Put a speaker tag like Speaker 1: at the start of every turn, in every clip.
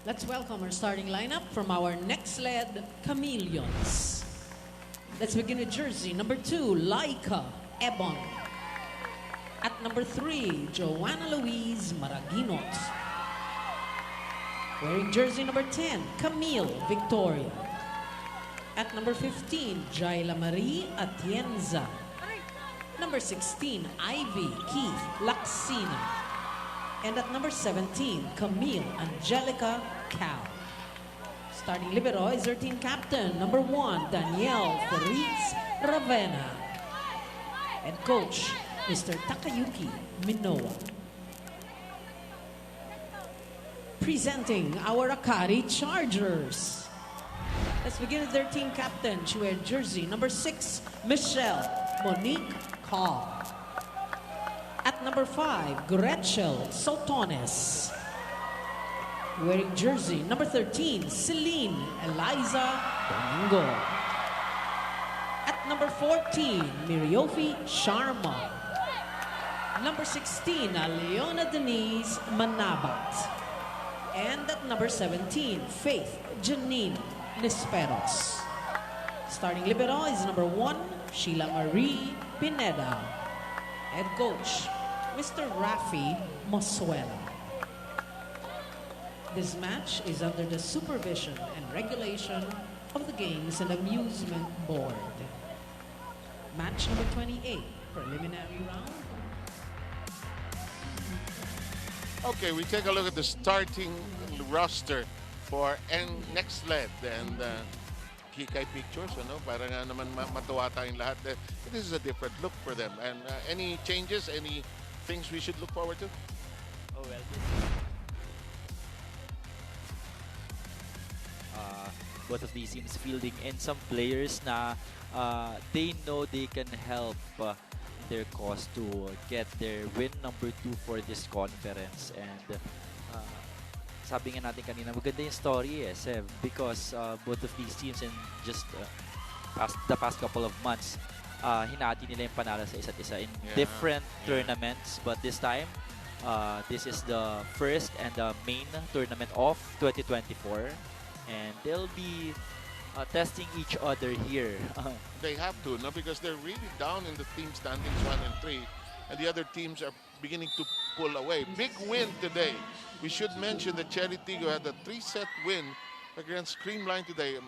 Speaker 1: Let's welcome our starting lineup from our Nxled Chameleons. Let's begin with jersey number 2, Laika Ebon. At number 3, Joanna Louise Maraginot. Wearing jersey number 10, Camille Victoria. At number 15, Jaila Marie Atienza. Number 16, Ivy Keith Laksina. And at number 17, Camille Angelica Cal. Starting libero is our team captain, number 1, Danielle Feliz Ravena. And coach, Mr. Takayuki Minowa. Presenting our Akari Chargers. Let's begin with their team captain. She wears jersey number 6, Michelle Monique Call. At number 5, Gretchel Sotones. Wearing jersey number 13, Celine Eliza Domingo. At number 14, Miriofi Sharma. Number 16, Leona Denise Manabat. And at number 17, Faith Janine Nisperos. Starting libero is number 1, Sheila Marie Pineda. Head coach, Mr. Rafi Mosuela. This match is under the supervision and regulation of the Games and Amusement Board. Match number 28, preliminary round.
Speaker 2: Okay, we take a look at the starting roster for Nxled and Kikay Pictures, ano? Para nga naman matuwa tayong lahat. This is a different look for them. And any changes, any things we should look forward to?
Speaker 3: Oh, well, both of these teams fielding in some players na they know they can help their cause to get their win number 2 for this conference. And sabi nga natin kanina, maganda yung story Sev, because both of these teams in just the past couple of months, hinati nila yung panalo sa isa't isa in different tournaments. But this time, this is the first and the main tournament of 2024. And they'll be testing each other here.
Speaker 2: They have to, no? Because they're really down in the team standings 1 and 3. And the other teams are beginning to pull away. Big win today. We should mention that Cherry Tigo had a 3-set win against Creamline today.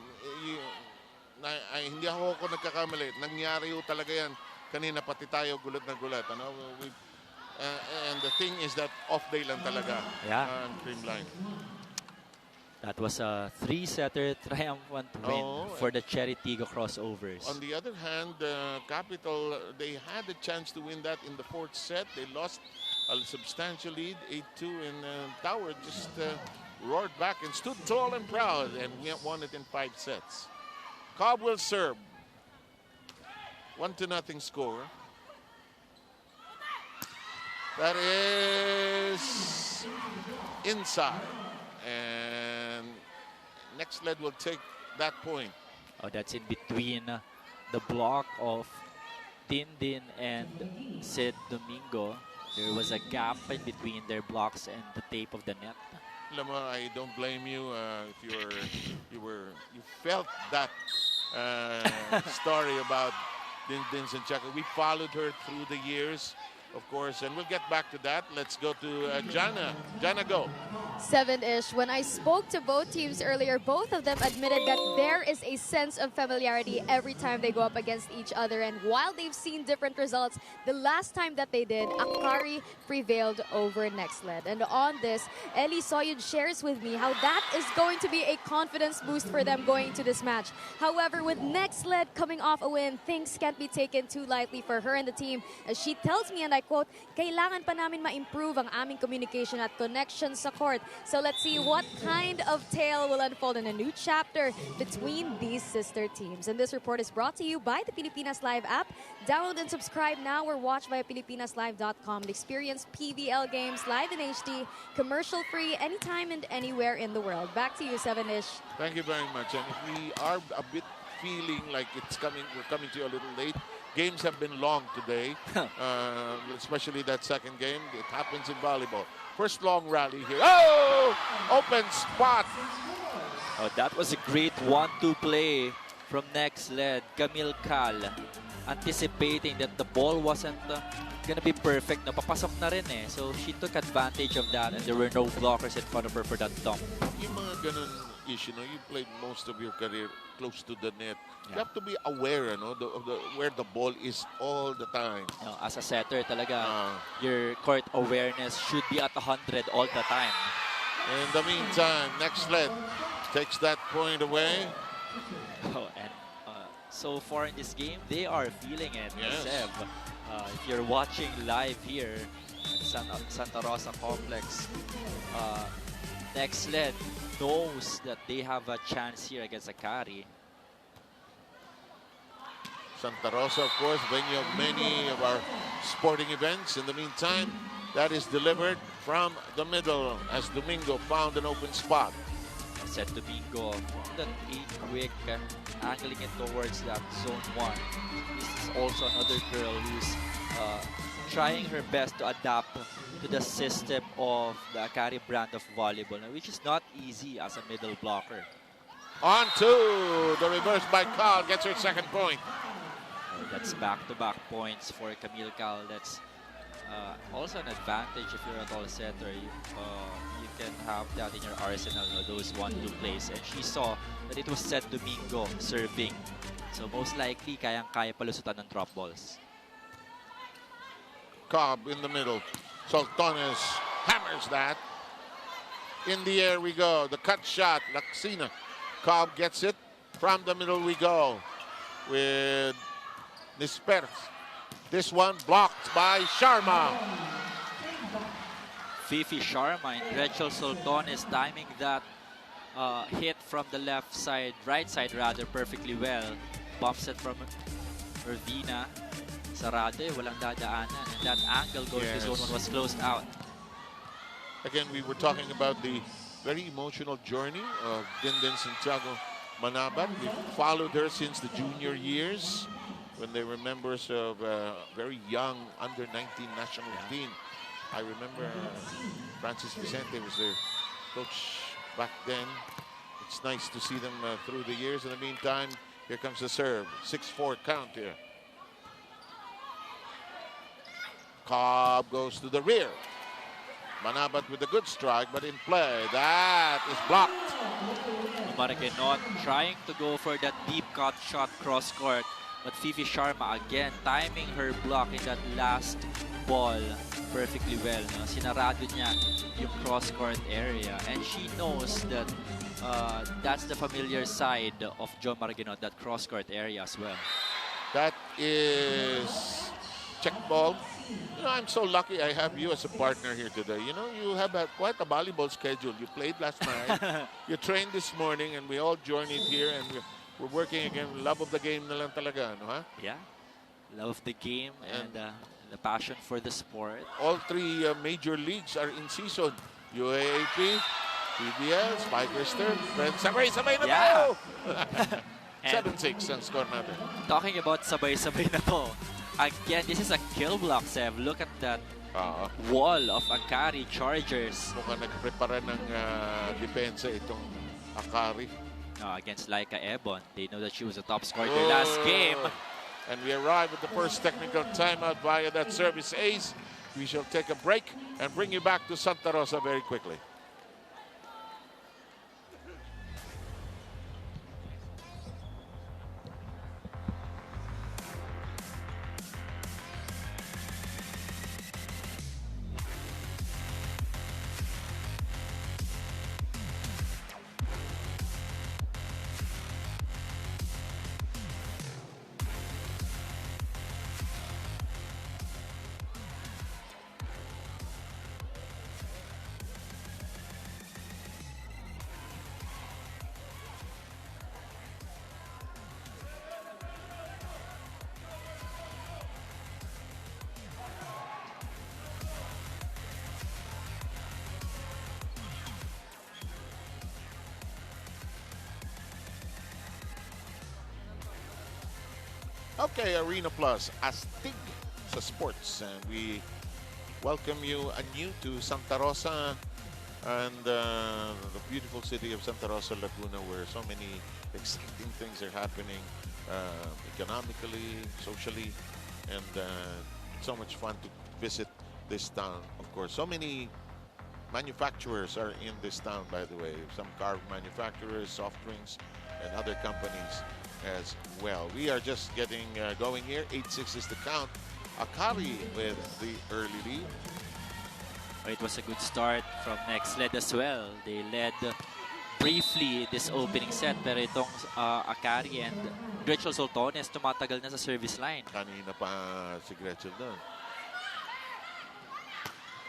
Speaker 2: Hindi ako nagkakamali. Nangyari ho talaga yan. Kanina pati tayo gulat na gulat. Ano? And the thing is that off day lang talaga. Creamline.
Speaker 3: That was a 3-setter triumphant win for the Cherry Tigo crossovers.
Speaker 2: On the other hand, Capital, they had a chance to win that in the 4th set. They lost a substantial lead, 8-2, and Tower just roared back and stood tall and proud and won it in 5 sets. Cobb will serve. 1-0 score. That is inside. And Nxled will take that point.
Speaker 3: Oh, that's in between the block of Tindin and Sid Domingo. There was a gap in between their blocks and the tape of the net.
Speaker 2: Lama, I don't blame you if you felt that story about Din Sanchaka. We followed her through the years, of course, and we'll get back to that. Let's go to Jana. Jana, go.
Speaker 4: 7-ish. When I spoke to both teams earlier, both of them admitted that there is a sense of familiarity every time they go up against each other. And while they've seen different results, the last time that they did, Akari prevailed over Nxled. And on this, Eli Soyud shares with me how that is going to be a confidence boost for them going to this match. However, with Nxled coming off a win, things can't be taken too lightly for her and the team. As she tells me, and I quote, "Kailangan pa namin ma-improve ang aming communication at connection sa court." So let's see what kind of tale will unfold in a new chapter between these sister teams. And this report is brought to you by the Pilipinas Live app. Download and subscribe now or watch via PilipinasLive.com to experience PVL games live in HD, commercial-free, anytime and anywhere in the world. Back to you, 7-ish.
Speaker 2: Thank you very much. And if we are a bit feeling like we're coming to you a little late, games have been long today, especially that second game. It happens in volleyball. First long rally here. Oh! Open spot.
Speaker 3: Oh, that was a great 1-2 play from Nxled. Camille Cal anticipating that the ball wasn't gonna be perfect. No, papasok na rin eh. So she took advantage of that and there were no blockers in front of her for that dump.
Speaker 2: Yung mga ganun issue, no? You played most of your career close to the net. You
Speaker 3: Yeah.
Speaker 2: have to be aware, no, where the ball is all the time.
Speaker 3: No, as a setter talaga, your court awareness should be at 100 all the time.
Speaker 2: In the meantime, Nxled takes that point away.
Speaker 3: Oh, and so far in this game, they are feeling it.
Speaker 2: Yes.
Speaker 3: Seb, if you're watching live here at Santa Rosa Complex, Nxled knows that they have a chance here against Akari.
Speaker 2: Santa Rosa, of course, venue of many of our sporting events. In the meantime, that is delivered from the middle as Domingo found an open spot.
Speaker 3: Set to Bingo from that quick angling it towards that zone 1. This is also another girl who's trying her best to adapt to the system of the Akari brand of volleyball, which is not easy as a middle blocker.
Speaker 2: On to the reverse by Cal, gets her second point.
Speaker 3: That's back-to-back points for Camille Cal. That's also an advantage if you're a tall setter. You can have that in your arsenal, those 1-2 plays. And she saw that it was set to Domingo serving. So most likely, kayang-kaya palusutan ng drop balls.
Speaker 2: Cobb in the middle. Soltones hammers that. In the air we go. The cut shot, Laxina. Cobb gets it. From the middle we go with Nispers. This one blocked by Sharma.
Speaker 3: Fifi Sharma and Rachel Soltones timing that hit from the left side, right side rather, perfectly well. Bumps it from Irvina. Sarado, walang dadaanan. And that angle going to zone 1 was closed out.
Speaker 2: Again, we were talking about the very emotional journey of Dindin Santiago Manabat. We followed her since the junior years when they were members of a very young under-19 national team. I remember Francis Vicente was their coach back then. It's nice to see them through the years. In the meantime, here comes the serve. 6-4 count here. Cobb goes to the rear. Manabat with a good strike, but in play. That is blocked.
Speaker 3: Marquenot trying to go for that deep cut shot cross court. But Fifi Sharma again timing her block in that last ball perfectly well. No? Sinarado niya yung cross court area. And she knows that that's the familiar side of Joe Marquenot, that cross court area as well.
Speaker 2: That is check ball. You know, I'm so lucky I have you as a partner here today. You know, you have quite a volleyball schedule. You played last night, you trained this morning, and we all journeyed here, and we're working again. Love of the game na lang talaga, no, ha?
Speaker 3: Yeah, love the game and the passion for the sport.
Speaker 2: All three major leagues are in season. UAAP, PVL, Spikers Turf, Friends. Sabay-sabay na tayo! 7-6 ang score natin.
Speaker 3: Talking about sabay-sabay na to. Again, this is a kill block, Sev. Look at that wall of Akari Chargers.
Speaker 2: Mukhang nagprepara ng depensa itong Akari.
Speaker 3: Against Laika Ebon. They know that she was a top scorer their last game.
Speaker 2: And we arrive at the first technical timeout via that service ace. We shall take a break and bring you back to Santa Rosa very quickly. Okay, Arena Plus, astig sa sports. And we welcome you anew to Santa Rosa and the beautiful city of Santa Rosa, Laguna, where so many exciting things are happening economically, socially, and so much fun to visit this town. Of course, so many manufacturers are in this town, by the way. Some car manufacturers, soft drinks, and other companies as well. We are just getting going here. 8-6 is the count. Akari with the early lead.
Speaker 3: It was a good start from Nxled as well. They led briefly this opening set, pero itong Akari and Gretchen Soltones tumatagal na sa service line.
Speaker 2: Kanina pa si Gretchen doon.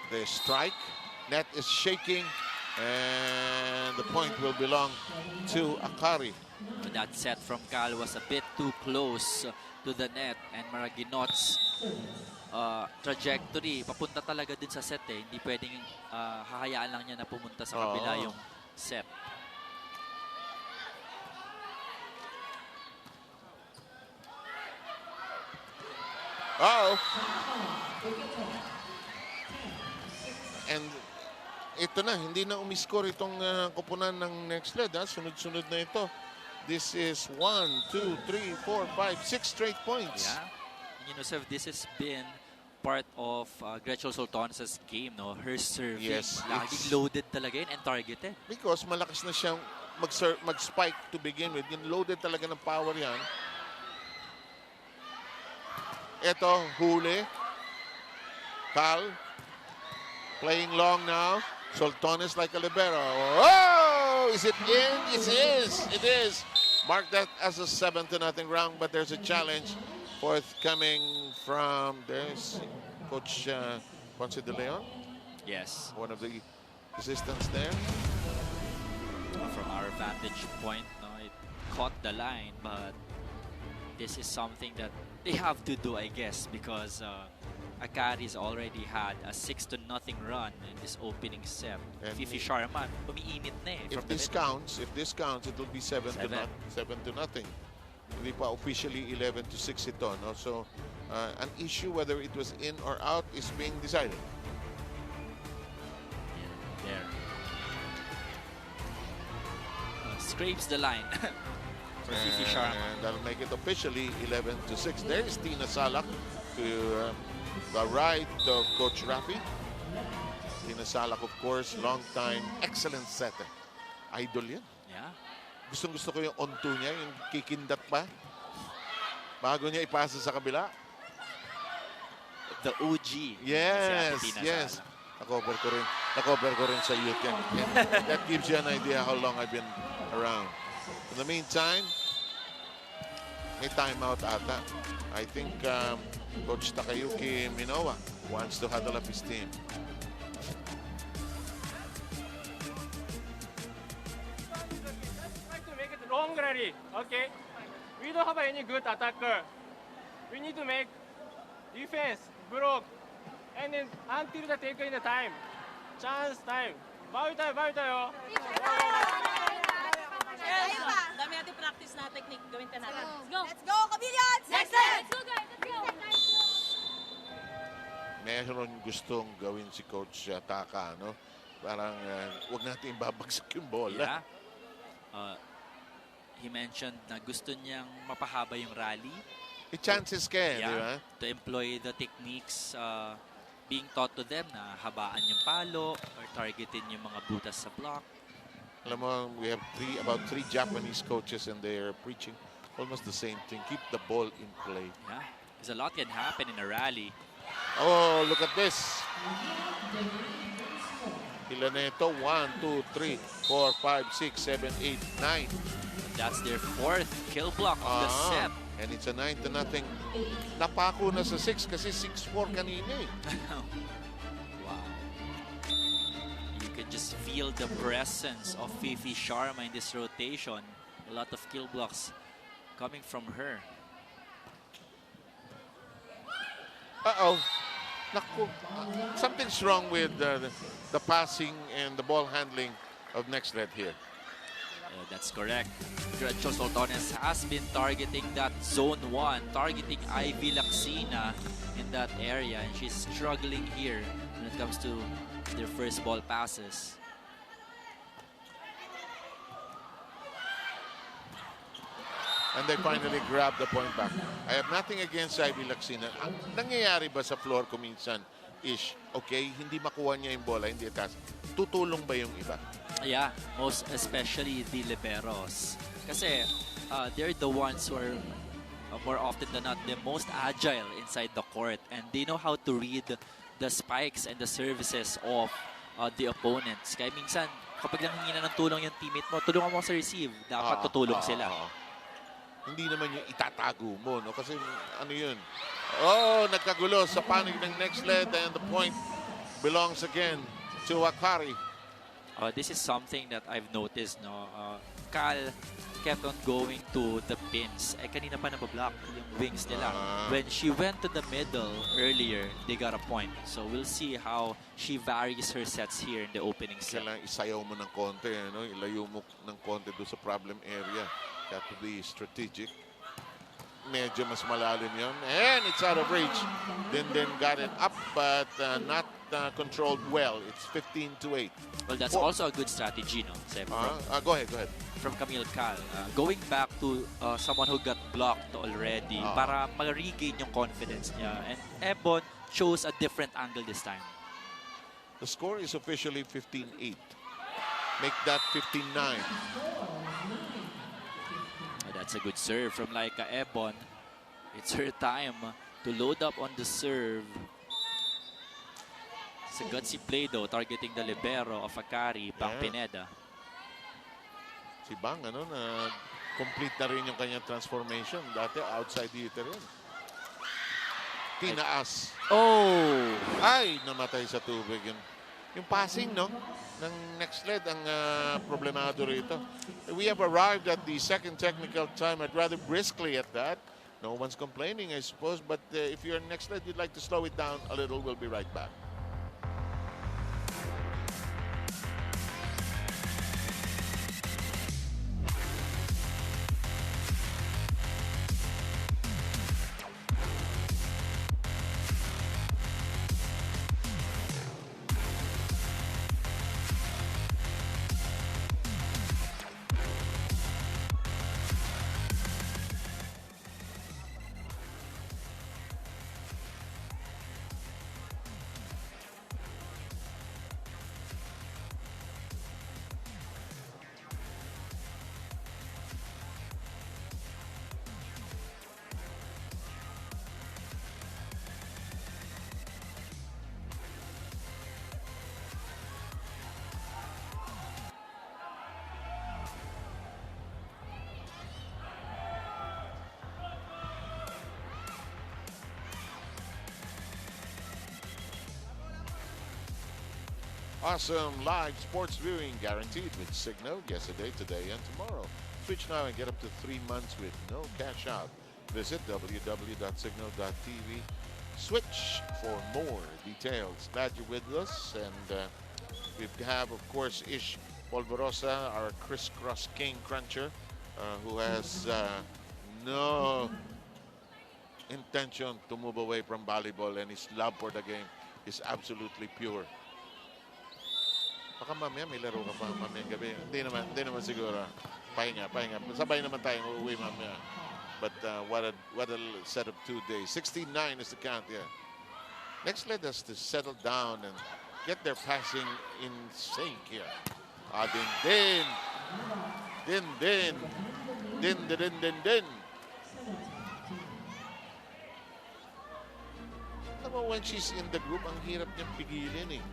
Speaker 2: The strike. Net is shaking, and the point will belong to Akari.
Speaker 3: That set from Cal was a bit too close to the net, and Maraginot's trajectory papunta talaga din sa set eh. Hindi pwedeng hahayaan lang niya na pumunta sa kabila yung set.
Speaker 2: And ito na, hindi na umiscore itong koponan ng Nxled. Sunod-sunod na ito. This is 1, 2, 3, 4, 5, 6 straight points.
Speaker 3: Yeah. You know, sir, this has been part of Gretchen Soltones' game, no? Her serving,
Speaker 2: Yes,
Speaker 3: laging loaded talaga yun and targeted.
Speaker 2: Because malakas na siyang mag-spike to begin with. Yung loaded talaga ng power yan. Ito, huli. Cal. Playing long now. Soltones like a libero. Oh! Is it in? It is. It is. Mark that as a 7-0 round, but there's a challenge forthcoming from there's Coach Ponce de Leon.
Speaker 3: Yes.
Speaker 2: One of the assistants there.
Speaker 3: From our vantage point, no, it caught the line, but this is something that they have to do, I guess, because Akari's already had a 6-0 run in this opening set.
Speaker 2: And
Speaker 3: Fifi Sharman, umiinit na eh.
Speaker 2: If this counts, it will be 7-0. Hindi pa officially 11-6 ito. No? So, an issue whether it was in or out is being decided.
Speaker 3: Yeah, there. Scrapes the line for Fifi Sharman.
Speaker 2: And that'll make it officially 11-6. There is Tina Salak to the right of Coach Rafi. Tina Salak, of course, long time, excellent setter. Idol yan.
Speaker 3: Yeah.
Speaker 2: Gustong-gusto ko yung on-two niya, yung kikindat pa. Bago niya ipasa sa kabila.
Speaker 3: The OG.
Speaker 2: Yes,
Speaker 3: si Tina
Speaker 2: yes.
Speaker 3: Salak.
Speaker 2: Nakover ko rin sa youth yan. And that gives you an idea how long I've been around. In the meantime, may timeout ata. I think Coach Takayuki Minowa wants to huddle up his team.
Speaker 5: Try to make it long rally, okay? We don't have any good attacker. We need to make defense, block, and then until the take in the time. Chance time. Bawal tayo.
Speaker 6: Dami natin practice na technique. Gawin natin. Let's go!
Speaker 7: Let's go, Chameleons!
Speaker 6: Next set! Let's go, guys! Let's go!
Speaker 2: Meron gustong gawin si Coach Taka, no? Parang wag natin babagsak yung bola.
Speaker 3: Yeah. He mentioned na gusto niyang mapahaba yung rally.
Speaker 2: Chances ka di ba?
Speaker 3: To employ the techniques being taught to them na habaan yung palo or targetin yung mga butas sa block.
Speaker 2: Alam mo, we have about three Japanese coaches and they are preaching almost the same thing. Keep the ball in play.
Speaker 3: Yeah, because a lot can happen in a rally.
Speaker 2: Oh, look at this. Ilan na ito? 1, 2, 3, 4, 5, 6, 7, 8, 9.
Speaker 3: And that's their fourth kill block of the set.
Speaker 2: And it's a 9-0. Napako na sa 6 kasi 6-4 kanina eh.
Speaker 3: Wow. You can just feel the presence of Fifi Sharma in this rotation. A lot of kill blocks coming from her.
Speaker 2: Uh-oh. Naku. Something's wrong with the passing and the ball handling of Nxled here.
Speaker 3: That's correct. Gretchen Soltones has been targeting that zone 1, targeting Ivy Laxina in that area, and she's struggling here when it comes to their first ball passes.
Speaker 2: And they finally grab the point back. I have nothing against Ivy Laxina. Ang nangyayari ba sa floor ko minsan is, okay, hindi makuha niya yung bola, hindi taas. Tutulong ba yung iba?
Speaker 3: Yeah, most especially the liberos. Kasi they're the ones who are more often than not the most agile inside the court, and they know how to read the spikes and the services of the opponents. Kaya minsan, kapag nanghingi na ng tulong yung teammate mo, tulungan mo sa receive. Dapat tutulong sila.
Speaker 2: Hindi naman yung itatago mo, no? Kasi ano yun? Oh, nagkagulo sa panig ng Nxled, and the point belongs again to Akari.
Speaker 3: This is something that I've noticed, no? Cal kept on going to the pins. Kanina pa nabablock yung wings nila. When she went to the middle earlier, they got a point. So we'll see how she varies her sets here in the opening set.
Speaker 2: Kailangan isayaw mo ng konti, no? Ilayo mo ng konti doon sa problem area. Got to be strategic. Medyo mas malalim yun. And it's out of reach. Then got it up, but not controlled well. It's 15-8.
Speaker 3: Well, that's also a good strategy, no?
Speaker 2: Go ahead.
Speaker 3: From Camille Cal. Going back to someone who got blocked already para ma-regain yung confidence niya. And Ebon chose a different angle this time.
Speaker 2: The score is officially 15-8. Make that 15-9.
Speaker 3: That's a good serve from Laika Ebon. It's her time to load up on the serve. It's a gutsy play though, targeting the libero of Akari, Bang Pineda.
Speaker 2: Si Bang, complete na rin yung kanyang transformation. Dati outside hitter yun. Tinaas.
Speaker 3: Oh!
Speaker 2: Ay, namatay sa tubig yun. Yung passing, no? Ng Nxled ang problemado rito. We have arrived at the second technical time. I'd rather briskly at that. No one's complaining, I suppose. But if you're Nxled, you'd like to slow it down a little. We'll be right back. Awesome live sports viewing guaranteed with Signal yesterday, today, and tomorrow. Switch now and get up to 3 months with no cash out. Visit www.signal.tv. Switch for more details. Glad you're with us. And we have, of course, Ish Polvorosa, our crisscross king cruncher, who has no intention to move away from volleyball, and his love for the game is absolutely pure. Baka mamaya may laro ka pa mamaya gabi. Hindi naman siguro. Pahinga. Sabay naman tayong uuwi mamaya. But what a set of 2 days. 16-9 is the count here. Nxled has to settle down and get their passing in sync here. Din. When she's in the group, ang hirap niyang pigilin eh.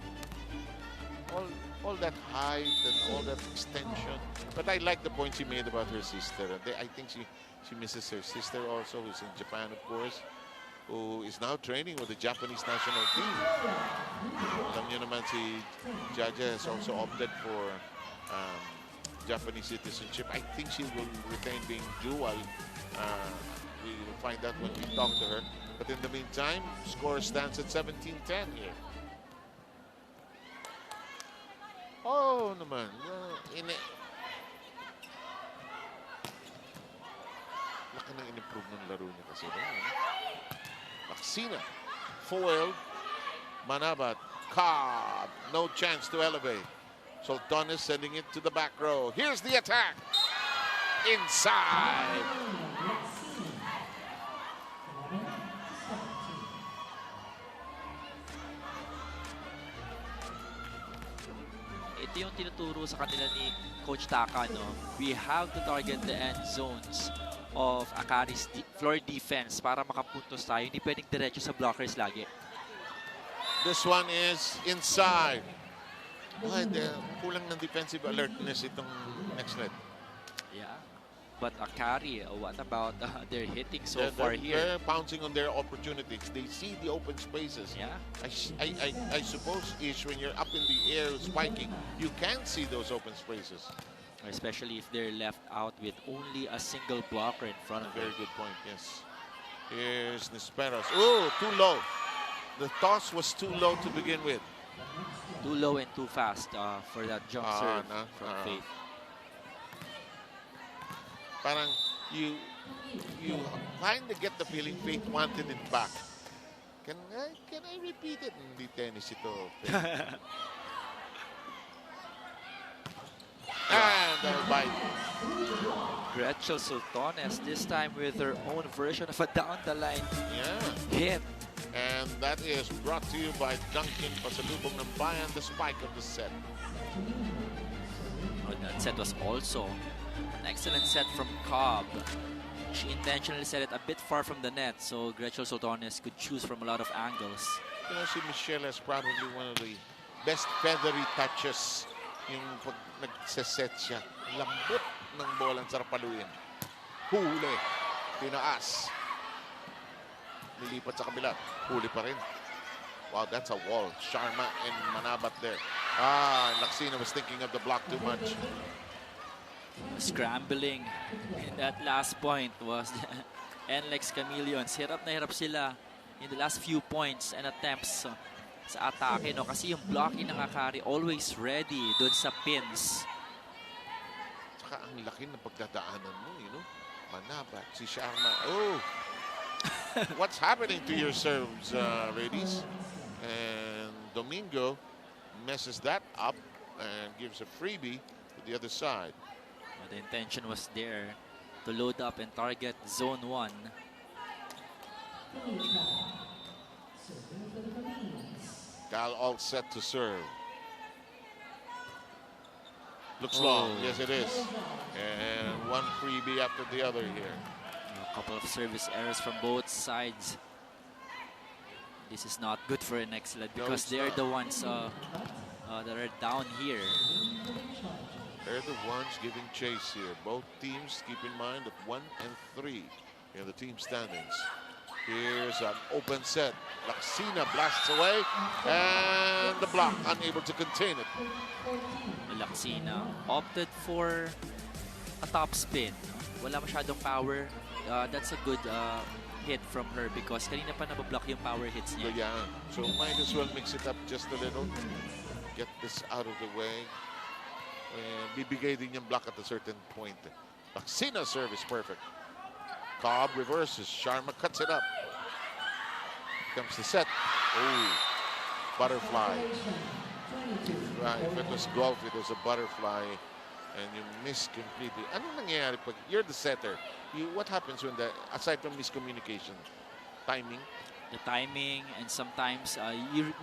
Speaker 2: All that height and all that extension. But I like the point she made about her sister. I think she misses her sister also, who's in Japan, of course, who is now training with the Japanese national team. Alam niyo naman, si Jaja has also opted for Japanese citizenship. I think she will retain being dual. We will find out when we talk to her. But in the meantime, score stands at 17-10 here. Oh, naman. nang in-improve ng laro niya kasi. Laksina, foiled. Manabat, Cobb, no chance to elevate. Sultanes sending it to the back row. Here's the attack. Inside.
Speaker 3: Ito yung tinuturo sa kanila ni Coach Taka, no? We have to target the end zones of Akari's floor defense para makapuntos tayo. Hindi pwedeng diretso sa blockers lagi.
Speaker 2: This one is inside. Ay, kulang ng defensive alertness itong Nxled.
Speaker 3: Yeah. But Akari, what about their hitting so far here?
Speaker 2: They're pouncing on their opportunities. They see the open spaces.
Speaker 3: Yeah.
Speaker 2: I suppose, Ish, when you're up in the air spiking, you can see those open spaces.
Speaker 3: Especially if they're left out with only a single blocker in front of them.
Speaker 2: Very good point, yes. Here's Nisperos. Oh, too low. The toss was too low to begin with.
Speaker 3: Too low and too fast for that jump serve from Faith.
Speaker 2: Parang you kind of get the feeling Faith wanted it back. Can I repeat it? Hindi tennis ito. And a bite.
Speaker 3: Gretchen Sultanes this time with her own version of a down the line hit.
Speaker 2: And that is brought to you by Duncan Pasalubong ng Bayan, the spike of the set.
Speaker 3: Oh, that set was also an excellent set from Cobb. She intentionally set it a bit far from the net, so Gretchen Sultanes could choose from a lot of angles.
Speaker 2: You know, si Michelle is probably one of the best feathery touches. Yung pag nagseset siya, lambot ng bola, ang sarap paluin. Huli, tinaas. Nilipat sa kabila, huli pa rin. Wow, that's a wall. Sharma and Manabat there. Laksina was thinking of the block too much.
Speaker 3: Scrambling in that last point was Nxled Chameleons. Hirap na hirap sila in the last few points and attempts sa atake, no? Kasi yung blocking ng Akari always ready doon sa pins.
Speaker 2: Tsaka ang laki ng pagdadaanan mo, you know? Manabat, si Sharma. Oh! What's happening to your serves, ladies? And Domingo messes that up and gives a freebie to the other side.
Speaker 3: The intention was there to load up and target zone 1.
Speaker 2: Cal all set to serve. Looks long. Yes, it is. And one freebie after the other here.
Speaker 3: A couple of service errors from both sides. This is not good for Nxled because they're the ones that are down here.
Speaker 2: They're the ones giving chase here. Both teams, keep in mind, at 1 and 3 in the team standings. Here's an open set. Laksina blasts away, and the block unable to contain it.
Speaker 3: Laksina opted for a top spin. Wala masyadong power. That's a good hit from her because kanina pa nabablock yung power hits niya.
Speaker 2: So, yeah, so might as well mix it up just a little. Get this out of the way. Bibigay din yung block at a certain point. Laksina service perfect. Cobb reverses. Sharma cuts it up. Comes the set. Oh, butterfly. If it was golf, it was a butterfly. And you miss completely. Anong nangyayari pag you're the setter? What happens when aside from miscommunication? Timing?
Speaker 3: The timing, and sometimes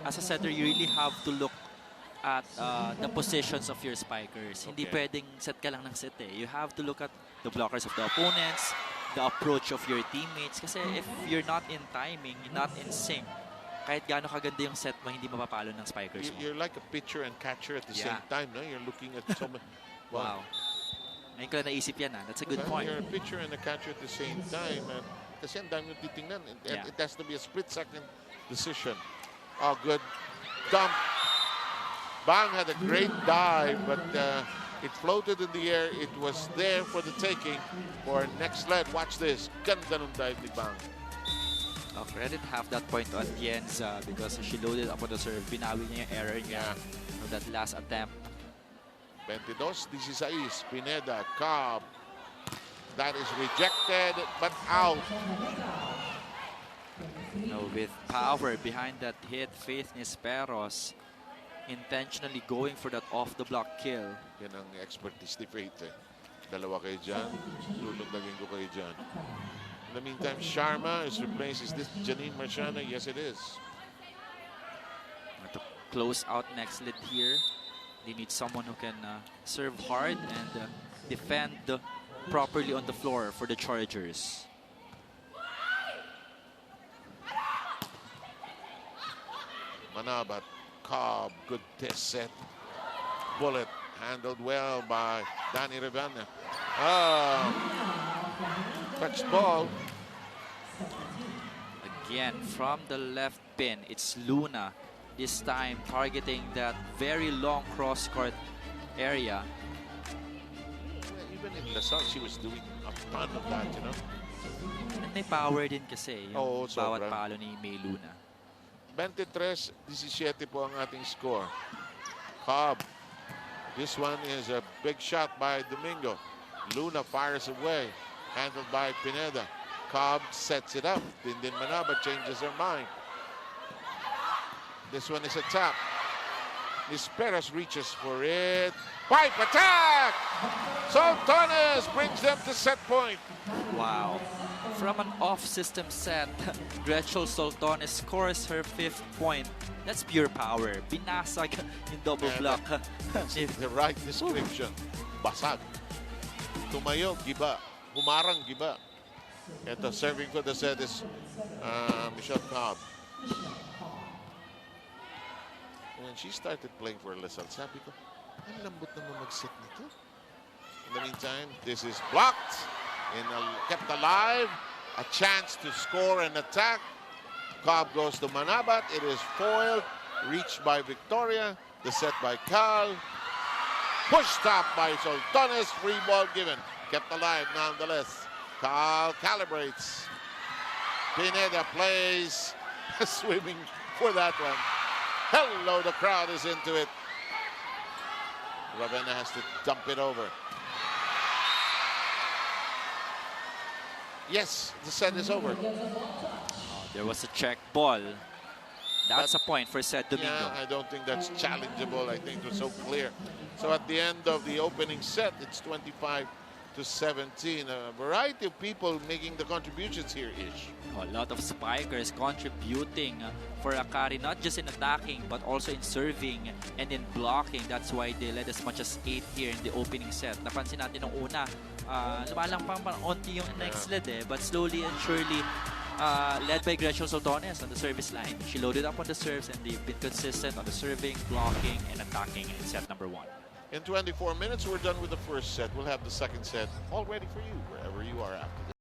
Speaker 3: as a setter, you really have to look at the positions of your spikers. Hindi pwedeng set ka lang ng set eh. You have to look at the blockers of the opponents, the approach of your teammates. Kasi if you're not in timing, you're not in sync, kahit gaano kaganda yung set mo, hindi mapapalo ng spikers mo.
Speaker 2: You're like a pitcher and catcher at the same time, no? You're looking at so many.
Speaker 3: Wow. Ngayon ko lang naisip yan, That's a good point.
Speaker 2: You're a pitcher and a catcher at the same time. Kasi ang dami yung titingnan. It has to be a split-second decision. Oh, good dump. Bang had a great dive, but it floated in the air. It was there for the taking for Nxled. Watch this. Ganda nung dive ni Bang.
Speaker 3: Credit half that point to Atienza because she loaded up on the serve. Binawi niya yung error niya from that last attempt.
Speaker 2: 22-16. Pineda, Cobb. That is rejected, but out.
Speaker 3: With power behind that hit, Faith Nisperos intentionally going for that off-the-block kill.
Speaker 2: Yan ang expertise ni Faith. Dalawa kayo dyan. Lulundagin ko kayo dyan. In the meantime, Sharma is replaced. Is this Janine Marciano? Yes, it is.
Speaker 3: To close out Nxled here, they need someone who can serve hard and defend properly on the floor for the Chargers.
Speaker 2: Manabat, Cobb, good test set. Bullet handled well by Danny Revana. Touch ball.
Speaker 3: Again, from the left pin, it's Luna. This time targeting that very long cross-court area.
Speaker 2: Even in Lasal, she was doing a ton of that, you know.
Speaker 3: And may power din kasi yung bawat
Speaker 2: sobra.
Speaker 3: palo ni May Luna.
Speaker 2: 23-17 po ang ating score. Cobb. This one is a big shot by Domingo. Luna fires away. Handled by Pineda. Cobb sets it up. Dindin Manaba changes her mind. This one is a tap. Nisperos reaches for it. Pipe attack! Soltones brings them to set point.
Speaker 3: Wow. From an off-system set, Gretchen Soltones scores her 5th point. That's pure power. Binasag yung double block.
Speaker 2: That's the right description. Basag. Tumayo, giba. Humarang, giba. Ito, serving for the set is Michelle Cobb. When she started playing for Lasal, sabi ko, ang lambot naman mag-set nito. In the meantime, this is blocked and kept alive. A chance to score and attack. Cobb goes to Manabat. It is foiled. Reached by Victoria. The set by Cal. Push stop by Soltones. Free ball given. Kept alive nonetheless. Cal calibrates. Pineda plays. Swimming for that one. Hello, the crowd is into it. Ravenna has to dump it over. Yes, the set is over.
Speaker 3: There was a check ball. That's a point for Seth Domingo.
Speaker 2: Yeah, I don't think that's challengeable. I think it was so clear. So at the end of the opening set, it's 25-17. A variety of people making the contributions here, Ish.
Speaker 3: A lot of spikers contributing for Akari, not just in attacking, but also in serving and in blocking. That's why they led as much as 8 here in the opening set. Napansin natin nung una, lumalampang onti yung Nxled but slowly and surely, led by Gretchen Soltones on the service line. She loaded up on the serves and they've been consistent on the serving, blocking, and attacking in set number 1.
Speaker 2: In 24 minutes, we're done with the first set. We'll have the second set all ready for you wherever you are after this.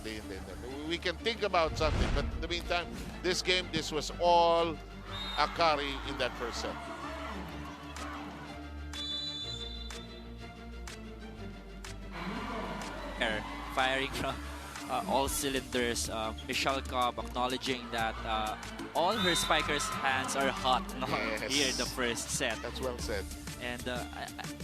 Speaker 2: hindi. We can think about something, but in the meantime, this game, this was all Akari in that first set.
Speaker 3: Firing from all cylinders. Michelle Cobb acknowledging that all her spikers' hands are hot
Speaker 2: Yes.
Speaker 3: here in the first set.
Speaker 2: That's well said.
Speaker 3: And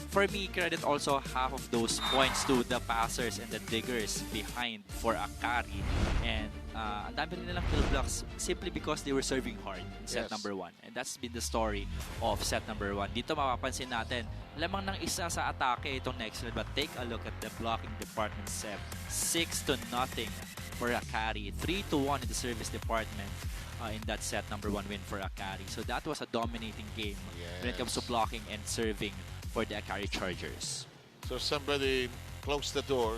Speaker 3: for me, credit also half of those points to the passers and the diggers behind for Akari. And ang dami nilang kill blocks simply because they were serving hard in set
Speaker 2: Yes.
Speaker 3: number 1. And that's been the story of set number 1. Dito mapapansin natin, lamang ng isa sa atake itong Nxled, but take a look at the blocking department set. 6-0 for Akari. 3-1 in the service department. In that set number 1 win for Akari. So that was a dominating game when it comes to
Speaker 2: Yes.
Speaker 3: blocking and serving for the Akari Chargers.
Speaker 2: So somebody closed the door,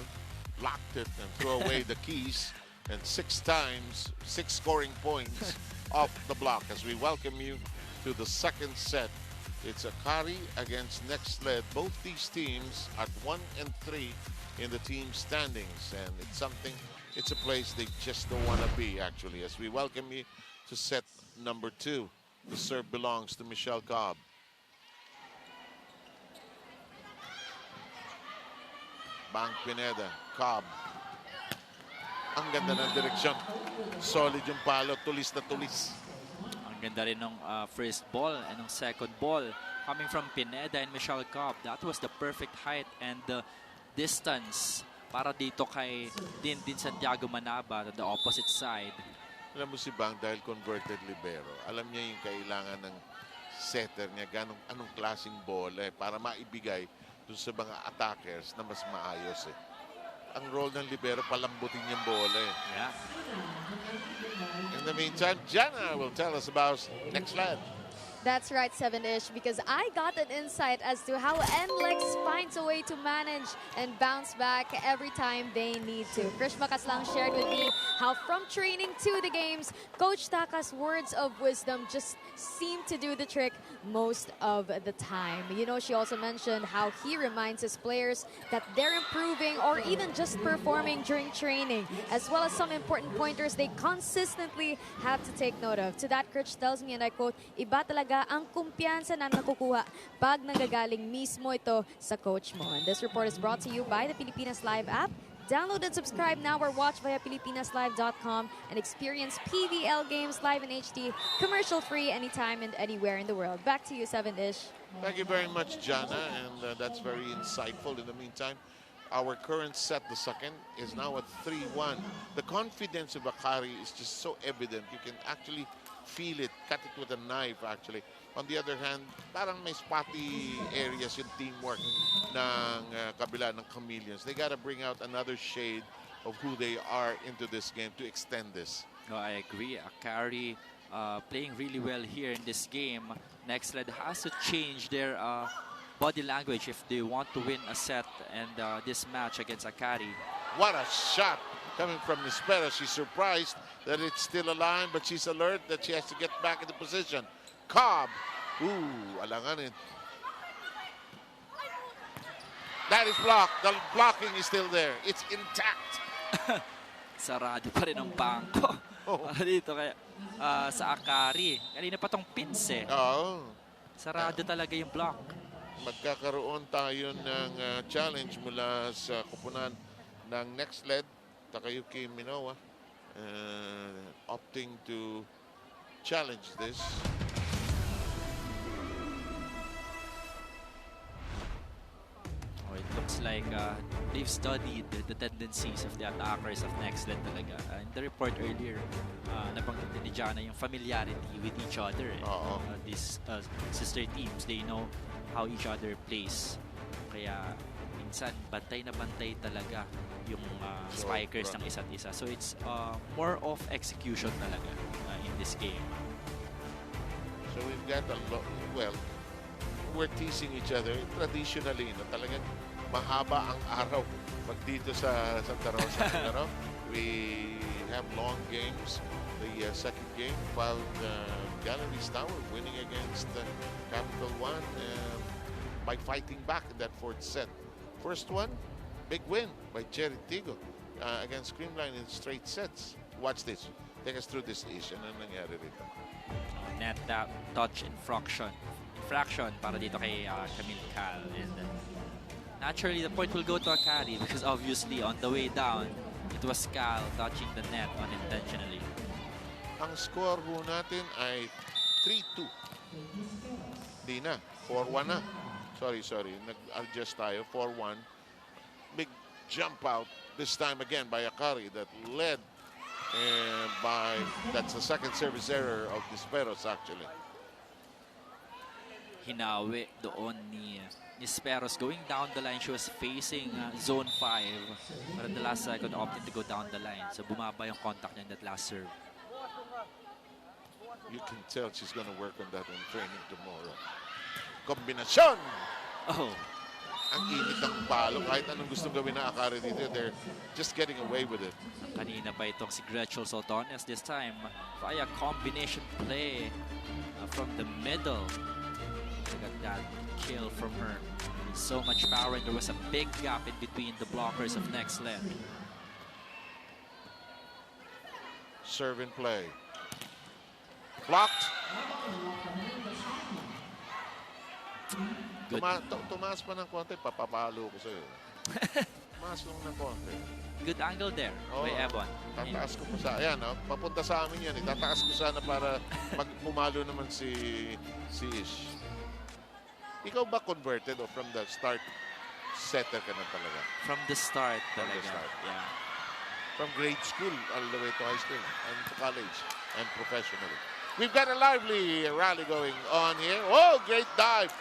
Speaker 2: locked it, and threw away the keys, and 6 times, 6 scoring points off the block. As we welcome you to the second set, it's Akari against Nxled. Both these teams at 1 and 3 in the team standings, and it's a place they just don't want to be, actually. As we welcome you to set number 2, the serve belongs to Michelle Cobb. Bang Pineda, Cobb. Ang ganda ng direksyon. Solid yung palo, tulis na tulis.
Speaker 3: Ang ganda rin ng first ball and ng second ball coming from Pineda and Michelle Cobb. That was the perfect height and the distance para dito kay Din Santiago Manaba on the opposite side.
Speaker 2: Alam mo si Bang, dahil converted libero, alam niya yung kailangan ng setter niya, anong klaseng bola para maibigay dun sa mga attackers na mas maayos. Ang role ng libero, palambutin yung bola.
Speaker 3: Yeah.
Speaker 2: In the meantime, Jana will tell us about Nxled.
Speaker 4: That's right, 7ish, because I got an insight as to how NLEX finds a way to manage and bounce back every time they need to. Krish Makaslang shared with me how from training to the games, Coach Taka's words of wisdom just seem to do the trick most of the time. You know, she also mentioned how he reminds his players that they're improving or even just performing during training, as well as some important pointers they consistently have to take note of. To that, Krish tells me, and I quote, "Iba talaga ang kumpiyansa na nakukuha pag nanggagaling mismo ito sa coach mo." And this report is brought to you by the Pilipinas Live app. Download and subscribe now or watch via PilipinasLive.com and experience PVL games live in HD, commercial-free anytime and anywhere in the world. Back to you, 7ish.
Speaker 2: Thank you very much, Jana, and that's very insightful. In the meantime, our current set, the second, is now at 3-1. The confidence of Akari is just so evident. You can actually feel it, cut it with a knife, actually. On the other hand, parang may spotty areas yung teamwork ng kabila ng Chameleons. They gotta bring out another shade of who they are into this game to extend this.
Speaker 3: No, I agree. Akari playing really well here in this game. Nxled has to change their body language if they want to win a set and this match against Akari.
Speaker 2: What a shot coming from Nispera. She's surprised that it's still a line, but she's alert that she has to get back into position. Cobb. Ooh, alanganin. That is blocked. The blocking is still there. It's intact.
Speaker 3: Sarado pa rin ang bangko.
Speaker 2: Oh.
Speaker 3: Dito kaya sa Akari. Kanina pa tong pins eh.
Speaker 2: Oo.
Speaker 3: Sarado talaga yung block.
Speaker 2: Magkakaroon tayo ng challenge mula sa kupunan ng Nxled, Takayuki Minowa, opting to challenge this.
Speaker 3: Oh, it looks like they've studied the tendencies of the attackers of Nxled talaga. In the report earlier, nabanggit ni Jana yung familiarity with each other.
Speaker 2: Oo.
Speaker 3: These sister teams, they know how each other plays. Kaya minsan bantay na bantay talaga yung spikers ng isa't isa. So it's more of execution talaga in this game.
Speaker 2: So we've got a lot, well, we're teasing each other traditionally, no? Talagang mahaba ang araw pag dito sa Santa Rosa. You know? We have long games. The second game found Galleries Tower winning against Capital One by fighting back in that fourth set. First one, big win by Cherry Tigo. against Creamline in straight sets. Watch this. Take us through this issue. Ano nangyari rito?
Speaker 3: Net touch infraction para dito kay Camille Cal. And naturally, the point will go to Akari because obviously on the way down, it was Cal touching the net unintentionally.
Speaker 2: Ang score ho natin ay 3-2. Di na. 4-1 na. Sorry. Nag-adjust tayo. 4-1. Big jump out. This time again by Akari that led that's the second service error of Nisperos actually.
Speaker 3: Hinawi doon ni Nisperos going down the line. She was facing zone 5 but at the last second opted to go down the line. So bumaba yung contact niya in that last serve.
Speaker 2: You can tell she's gonna work on that in training tomorrow. Kombinasyon!
Speaker 3: Oh,
Speaker 2: Ang init ng palo. Kahit anong gustong gawin na Akari dito, they're just getting away with it.
Speaker 3: kanina pa itong si Gretchen Soltones this time via combination play from the middle. Look at that kill from her. So much power and there was a big gap in between the blockers of Nxled.
Speaker 2: Serve and play. Blocked.
Speaker 3: Good.
Speaker 2: Tumaas pa ng konti, papapalo ko sa'yo. Tumaas lang ng konti.
Speaker 3: Good angle there by Ebon.
Speaker 2: Tataas ko pa sa, ayan, papunta sa amin yan. Tataas ko sana para pumalo naman si Ish. Ikaw ba converted o from the start setter ka na talaga?
Speaker 3: From the start
Speaker 2: From the
Speaker 3: talaga.
Speaker 2: start.
Speaker 3: Yeah.
Speaker 2: From grade school all the way to high school and to college and professionally. We've got a lively rally going on here. Oh, great dive.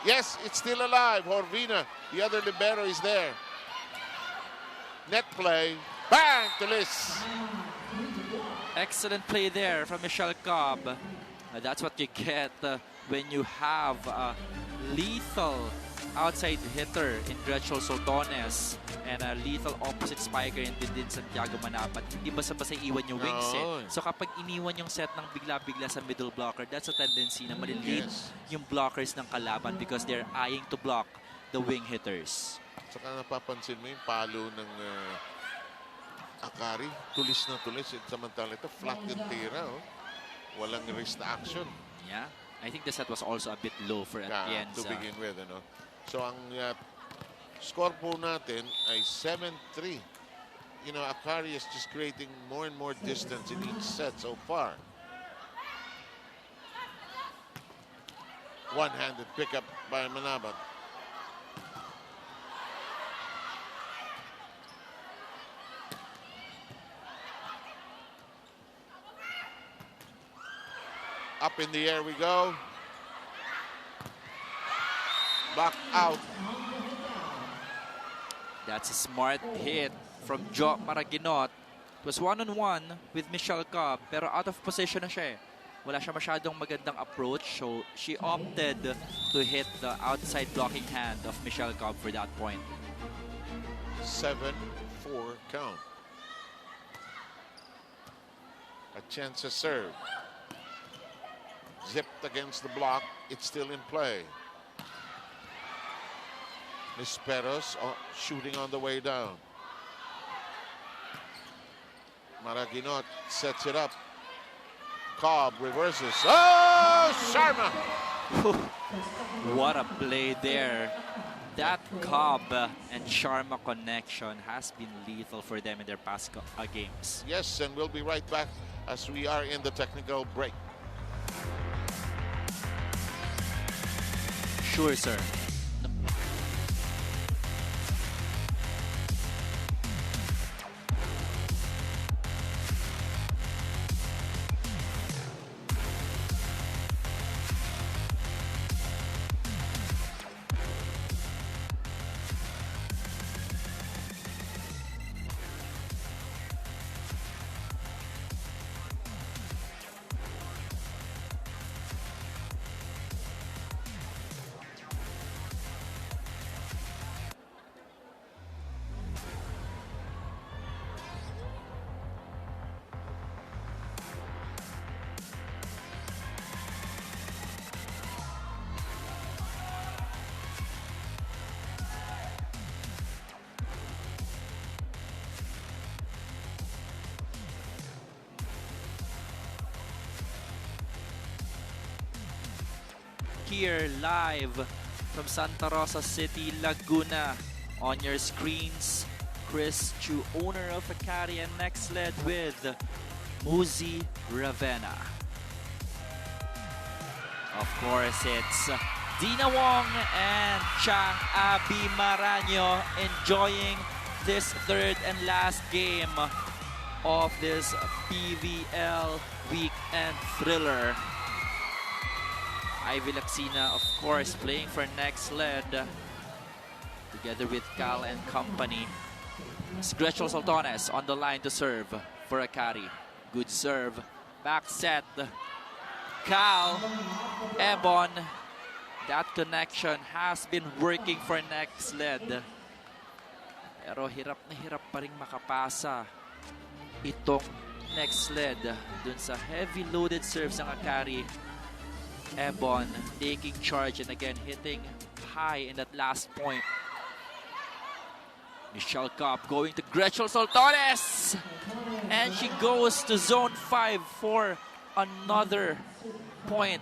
Speaker 2: Yes, it's still alive. Horvina, the other libero, is there. Net play. Bang to Liz.
Speaker 3: Excellent play there from Michelle Cobb. That's what you get when you have a lethal outside hitter in Gretchen Soltones and a lethal opposite spiker in din Santiago Manapat. Hindi basta-basta iwan yung wings eh. So kapag iniwan yung set ng bigla-bigla sa middle blocker, that's a tendency na maliliit yung blockers ng kalaban because they're eyeing to block the wing hitters.
Speaker 2: Saka napapansin mo yung palo ng Akari. Tulis na tulis. Samantala ito, flat yung tira. Oh. Walang wrist action.
Speaker 3: Yeah. I think the set was also a bit low for Atienza.
Speaker 2: To begin with, ano. So ang score po natin ay 7-3. You know, Akari is just creating more and more distance in each set so far. One-handed pickup by Manabat. Up in the air we go. Back out.
Speaker 3: That's a smart hit from Jo Maraginot. It was one-on-one with Michelle Cobb, pero out of position na siya eh. Wala siya masyadong magandang approach, so she opted to hit the outside blocking hand of Michelle Cobb for that point.
Speaker 2: 7-4 count. A chance to serve. Zipped against the block. It's still in play. Nisperos shooting on the way down. Maraginot sets it up. Cobb reverses. Oh, Sharma!
Speaker 3: What a play there. That Cobb and Sharma connection has been lethal for them in their past games.
Speaker 2: Yes, and we'll be right back as we are in the technical break.
Speaker 3: Sure, sir. here live from Santa Rosa City, Laguna. On your screens, Chris Chu, owner of Akari and Nxled with Muzi Ravenna. Of course, it's Dina Wong and Chang Abi Maranyo enjoying this third and last game of this PVL weekend thriller. Ivy Laxina, of course, playing for Nxled together with Cal and company. It's Gretchen Soltones on the line to serve for Akari. Good serve, back set. Cal, Ebon, that connection has been working for Nxled. Pero hirap na hirap pa rin makapasa itong Nxled dun sa heavy loaded serves ng Akari. Ebon taking charge and again hitting high in that last point. Michelle Cobb going to Gretchen Soltones, and she goes to zone 5 for another point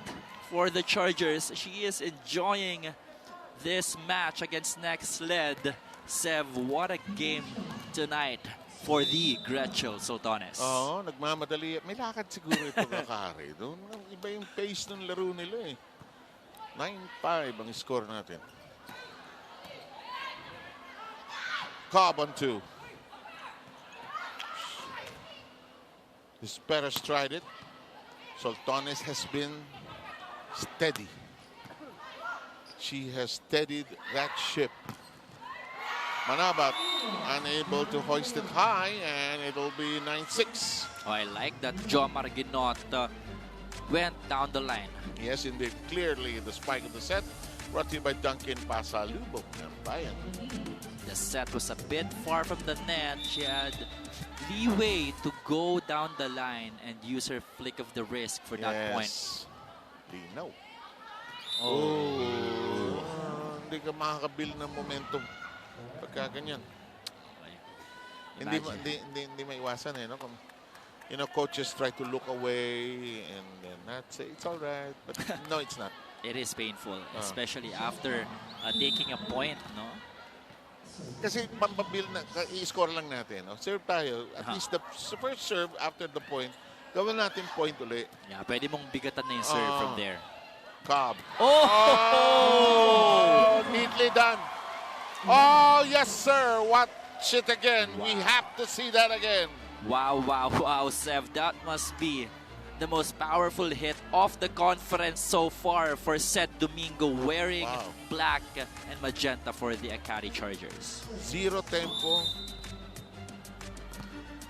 Speaker 3: for the Chargers. She is enjoying this match against Nxled. Sev, what a game tonight for the Gretchen Soltones.
Speaker 2: Oo, nagmamadali. May lakad siguro ito Akari. Doon, iba yung pace ng laro nila eh. 9-5 ang score natin. Cobb on 2. Perez tried it. Soltones has been steady. She has steadied that ship. Manabat unable to hoist it high, and it'll be 9-6.
Speaker 3: Oh, I like that Jomar Ginot went down the line.
Speaker 2: Yes, indeed. Clearly the spike of the set brought to you by Duncan Pasalubong ng Bayan.
Speaker 3: The set was a bit far from the net. She had leeway to go down the line and use her flick of the wrist for that point.
Speaker 2: Linaw.
Speaker 3: Oh.
Speaker 2: Hindi ka makakabuild ng momentum pagka ganyan. Hindi maiwasan eh, no? You know, coaches try to look away and then not say it's all right, but no, it's not.
Speaker 3: It is painful, especially after taking a point, no?
Speaker 2: Kasi pampabuild na, i-score lang natin, no? Serve tayo. At least the first serve after the point, gawin natin point uli.
Speaker 3: Yeah, pwede mong bigatan na yung serve from there.
Speaker 2: Cobb.
Speaker 3: Oh!
Speaker 2: Neatly done. Oh, yes, sir. Watch it again.
Speaker 3: Wow.
Speaker 2: We have to see that again.
Speaker 3: Wow, wow, wow, Sev. That must be the most powerful hit of the conference so far for Seth Domingo, wearing black and magenta for the Akari Chargers.
Speaker 2: Zero tempo.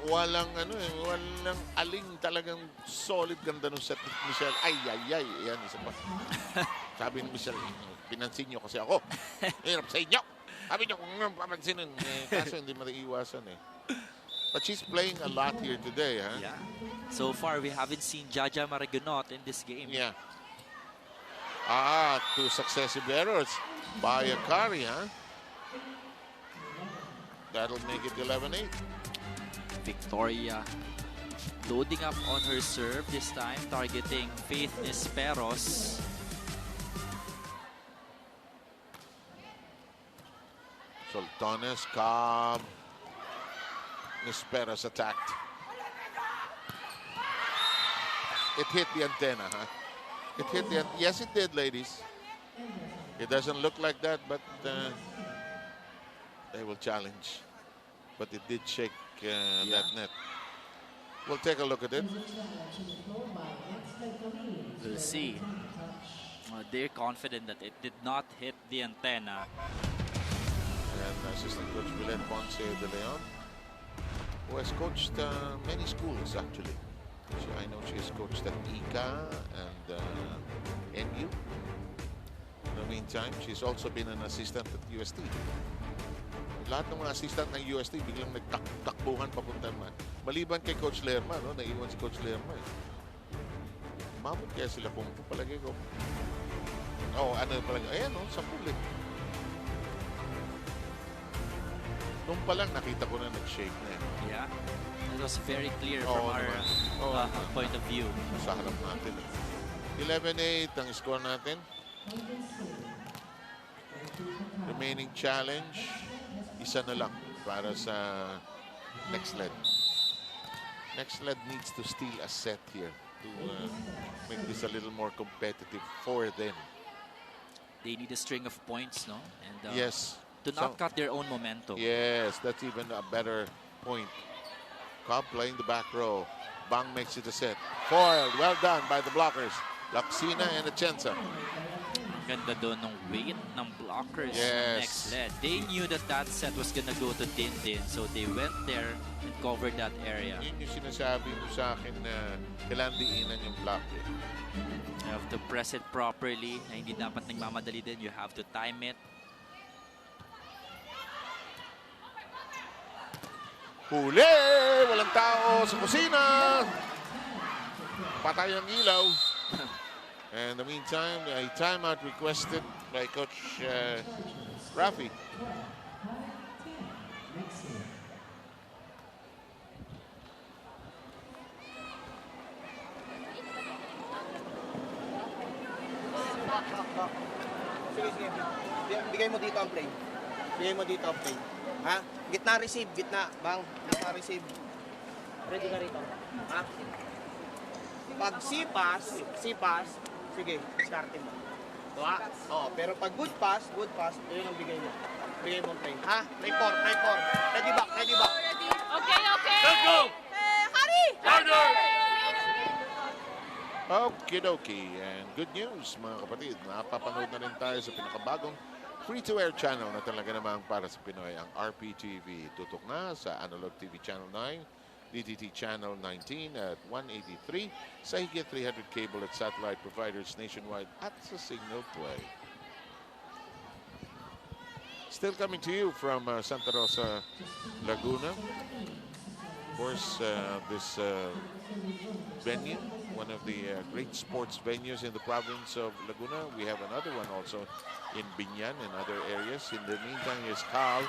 Speaker 2: Walang walang aling, talagang solid ganda ng set ni Michelle. Ay. Yan, isa pa. Sabi ni Michelle, pinansin nyo kasi ako. Hirap sa inyo. Sabi nyo kung papansinin. Kaso hindi maiiwasan eh. But she's playing a lot here today, huh?
Speaker 3: Yeah. So far, we haven't seen Jaja Maragunot in this game.
Speaker 2: Yeah. 2 successive errors by Akari, huh? That'll make it 11-8.
Speaker 3: Victoria loading up on her serve this time, targeting Faith Nisperos.
Speaker 2: Soltones, Cobb. Nisperos attacked. It hit the antenna, huh? It hit the yes, it did, ladies. It doesn't look like that, but they will challenge. But it did shake that net. We'll take a look at it.
Speaker 3: We'll see. They're confident that it did not hit the antenna.
Speaker 2: And assistant coach Milen Ponce de Leon, who has coached many schools actually. I know she has coached at ICA and NU. In the meantime, she's also been an assistant at UST. Lahat ng mga assistant ng UST biglang nagtakbuhan papunta man. Maliban kay Coach Lerma, no? Naiwan si Coach Lerma eh. Mabot kaya sila kung palagay ko. Palagay. Ayan, no? Sa pulit. Nung pa lang nakita ko na nag-shake na eh.
Speaker 3: Yeah. It was very clear from our point of view.
Speaker 2: Sa harap natin. 11-8 ang score natin. Remaining challenge, isa na lang para sa Nxled. Nxled needs to steal a set here to make this a little more competitive for them.
Speaker 3: They need a string of points, no? And
Speaker 2: Yes.
Speaker 3: to not cut their own momentum.
Speaker 2: Yes, that's even a better point. Cobb playing the back row. Bang makes it a set. Foiled. Well done by the blockers. Laksina and Atienza.
Speaker 3: Ganda doon ng weight ng blockers.
Speaker 2: Yes.
Speaker 3: Nxled. They knew that that set was gonna go to Din, so they went there and covered that area.
Speaker 2: Yun yung sinasabi mo sa akin na kailangan diinan yung block.
Speaker 3: You have to press it properly. Na hindi dapat nagmamadali din. You have to time it.
Speaker 2: Huli! Walang tao sa kusina! Patay ang ilaw. And in the meantime, a timeout requested by Coach Rafi.
Speaker 7: Sige. Bigay mo dito ang play. Bigay mo dito ang play. Ha? Gitna receive, gitna. Bang, gitna receive. Ready ka rito. Ha? Pag sipas, sige, start mo. Diba? Oo, pero pag good pass, yun ang bigay mo. Bigay mo ang play. Ha? Try four. Ready back.
Speaker 6: Okay.
Speaker 5: Let's go!
Speaker 6: Akari!
Speaker 5: Chargers!
Speaker 2: Okie dokie. And good news, mga kapatid. Napapanood na rin tayo sa pinakabagong free-to-air channel na talaga namang para sa Pinoy, ang RPTV. Tutok na sa Analog TV Channel 9, DTT Channel 19 at 183, sa higit 300 cable at satellite providers nationwide at sa Signal Play. Still coming to you from Santa Rosa, Laguna. Of course, this venue, one of the great sports venues in the province of Laguna. We have another one also in Binyan and other areas. In the meantime, is Carl.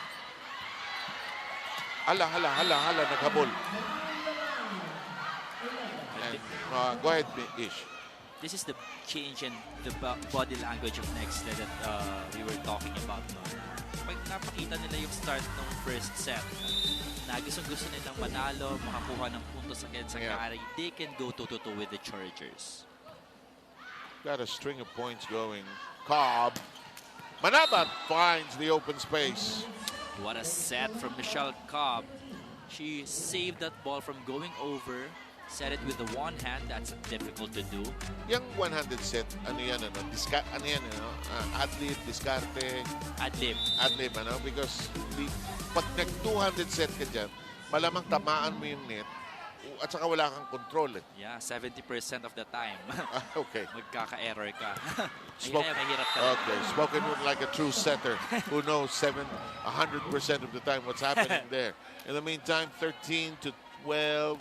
Speaker 2: Hala, naghabol. And, go ahead, Ish.
Speaker 3: This is the change in the body language of Nxled that we were talking about. No? Pag napakita nila yung start ng first set, na gusto nilang manalo, makakuha ng puntos against Akari, they can go toe-to-toe with the Chargers.
Speaker 2: Got a string of points going. Cobb. Manabat finds the open space.
Speaker 3: What a set from Michelle Cobb. She saved that ball from going over, set it with the one hand. That's difficult to do.
Speaker 2: Yung one-handed set, ano yan, ano? Adlib, diskarte. Adlib, ano? Because pag nag-200 set ka dyan, malamang tamaan mo yung net at saka wala kang control.
Speaker 3: Yeah, 70% of the time.
Speaker 2: Okay.
Speaker 3: Magkaka-error ka.
Speaker 2: Mahirap okay, spoken like a true setter who knows 100% of the time what's happening there. In the meantime, 13-12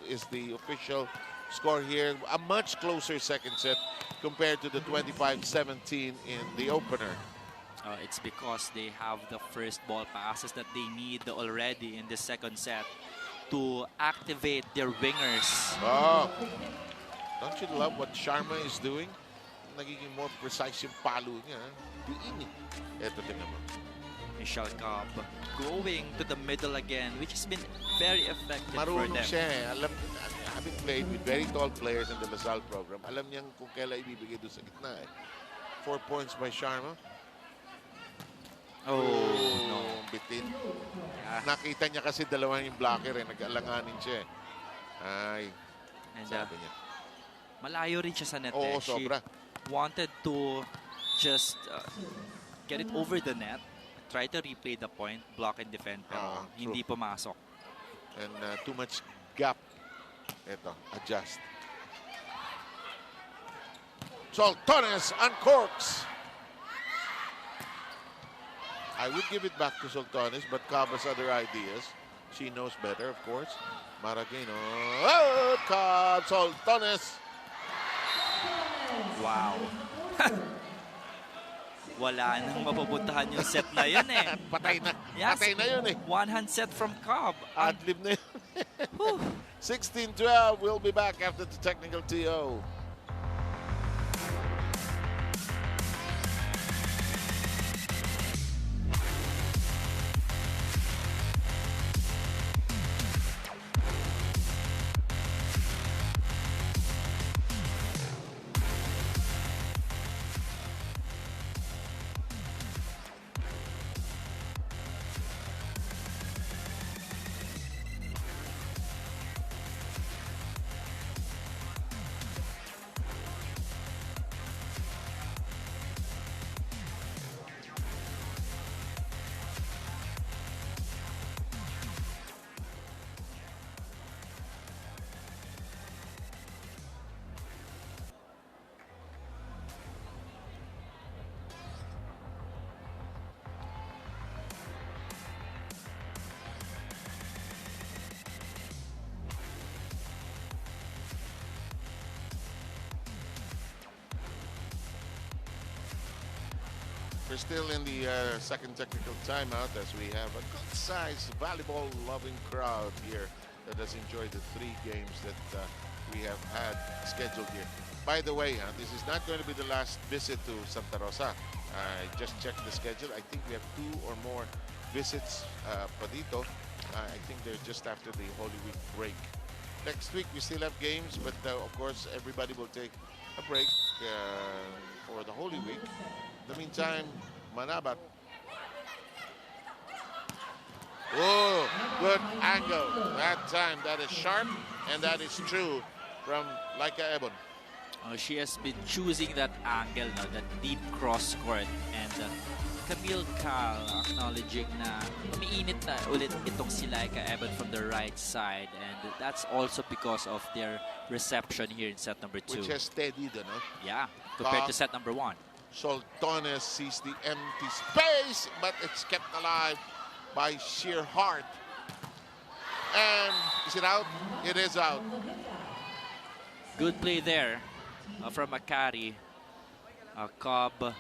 Speaker 2: is the official score here. A much closer second set compared to the 25-17 in the opener.
Speaker 3: It's because they have the first ball passes that they need already in the second set to activate their wingers.
Speaker 2: Oh, don't you love what Sharma is doing? Nagiging more precise yung palo niya. Diin eh. Eto, tingnan mo.
Speaker 3: Michelle Cobb going to the middle again, which has been very effective
Speaker 2: Marunong
Speaker 3: for them.
Speaker 2: siya eh. Alam, having played with very tall players in the Lasal program, alam niyang kung kailan ibibigay doon sa gitna eh. 4 points by Sharma.
Speaker 3: Oh, no.
Speaker 2: Bitin.
Speaker 3: Yeah.
Speaker 2: Nakita niya kasi dalawa yung blocker eh. Nag-alanganin siya eh. Ay,
Speaker 3: And
Speaker 2: sabi niya.
Speaker 3: malayo rin siya sa net.
Speaker 2: Oo,
Speaker 3: She
Speaker 2: sobra.
Speaker 3: wanted to just get it over the net, try to replay the point, block and defend, pero hindi pumasok.
Speaker 2: And too much gap. Ito, adjust. Soltones uncorks. I would give it back to Soltones, but Cobb has other ideas. She knows better, of course. Maragino. Oh, Cobb, Soltones.
Speaker 3: Wow. Wala nang mapupuntahan yung set na yun eh.
Speaker 2: Patay na.
Speaker 3: Yes.
Speaker 2: Patay na yun eh.
Speaker 3: One hand set from Cobb.
Speaker 2: Adlib na yun. 16-12. We'll be back after the technical TO. We're still in the second technical timeout as we have a good-sized volleyball-loving crowd here that has enjoyed the 3 games that we have had scheduled here. By the way, this is not going to be the last visit to Santa Rosa. I just checked the schedule. I think we have 2 or more visits pa dito. I think they're just after the Holy Week break. Next week, we still have games, but of course, everybody will take a break for the Holy Week. In the meantime, Manabat. Oh, good angle. That time, that is sharp, and that is true from Laika Ebon.
Speaker 3: She has been choosing that angle, no, that deep cross court, and Camille Cal acknowledging na umiinit na ulit itong si Laika Ebon from the right side, and that's also because of their reception here in set number 2.
Speaker 2: Which has steadied, no?
Speaker 3: Yeah, compared to set number 1.
Speaker 2: Soltones sees the empty space, but it's kept alive by sheer heart. And is it out? It is out.
Speaker 3: Good play there from Akari. Cobb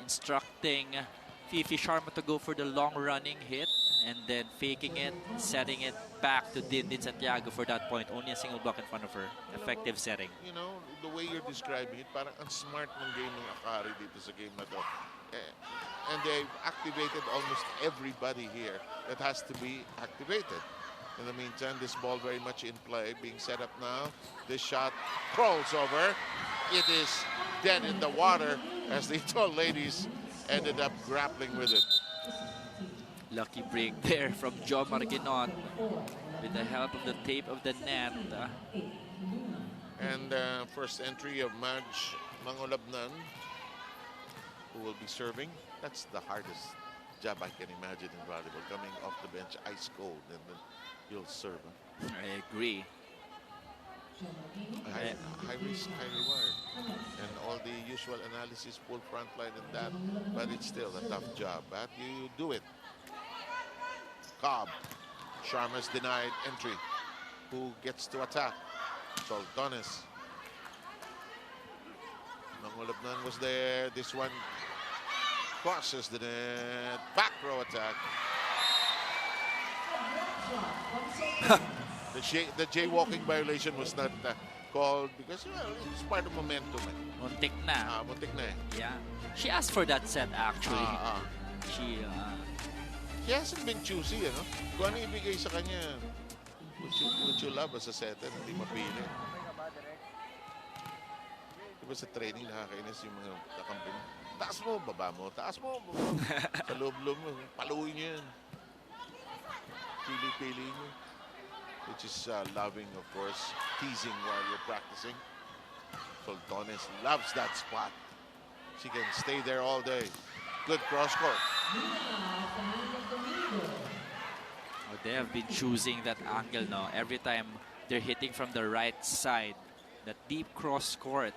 Speaker 3: instructing Fifi Sharma to go for the long running hit and then faking it, setting it back to Dindin Santiago for that point. Only a single block in front of her. Effective setting.
Speaker 2: You know, the way you're describing it, parang ang smart ng game ng Akari dito sa game na to. And they've activated almost everybody here that has to be activated. In the meantime, this ball very much in play, being set up now. This shot crawls over. It is dead in the water as the tall ladies ended up grappling with it.
Speaker 3: Lucky break there from Joe Marginot with the help of the tape of the net.
Speaker 2: And first entry of Madge Mangolabnan, who will be serving. That's the hardest job I can imagine in volleyball, coming off the bench ice cold and then you'll serve.
Speaker 3: I agree.
Speaker 2: High risk, high reward. And all the usual analysis, full front line and that, but it's still a tough job. But you do it. Cobb. Sharma's denied entry. Who gets to attack? Soltones. Mangolabnan was there. This one crosses the net. Back row attack. The jaywalking violation was not called because, well, it's part of momentum.
Speaker 3: Muntik na.
Speaker 2: Muntik na eh.
Speaker 3: Yeah. She asked for that set actually.
Speaker 2: She hasn't been choosy, ano? Kung ano ibigay sa kanya, would you love as a setter, hindi mapili. Diba sa training, nakakainis yung mga kakampi mo. Taas mo, baba mo, taas mo, baba mo. Sa loob-loob mo, paluin niyo yan. Pili-pili niyo. Which is loving, of course, teasing while you're practicing. Soltones loves that spot. She can stay there all day. Good cross court.
Speaker 3: They have been choosing that angle now. Every time they're hitting from the right side, that deep cross court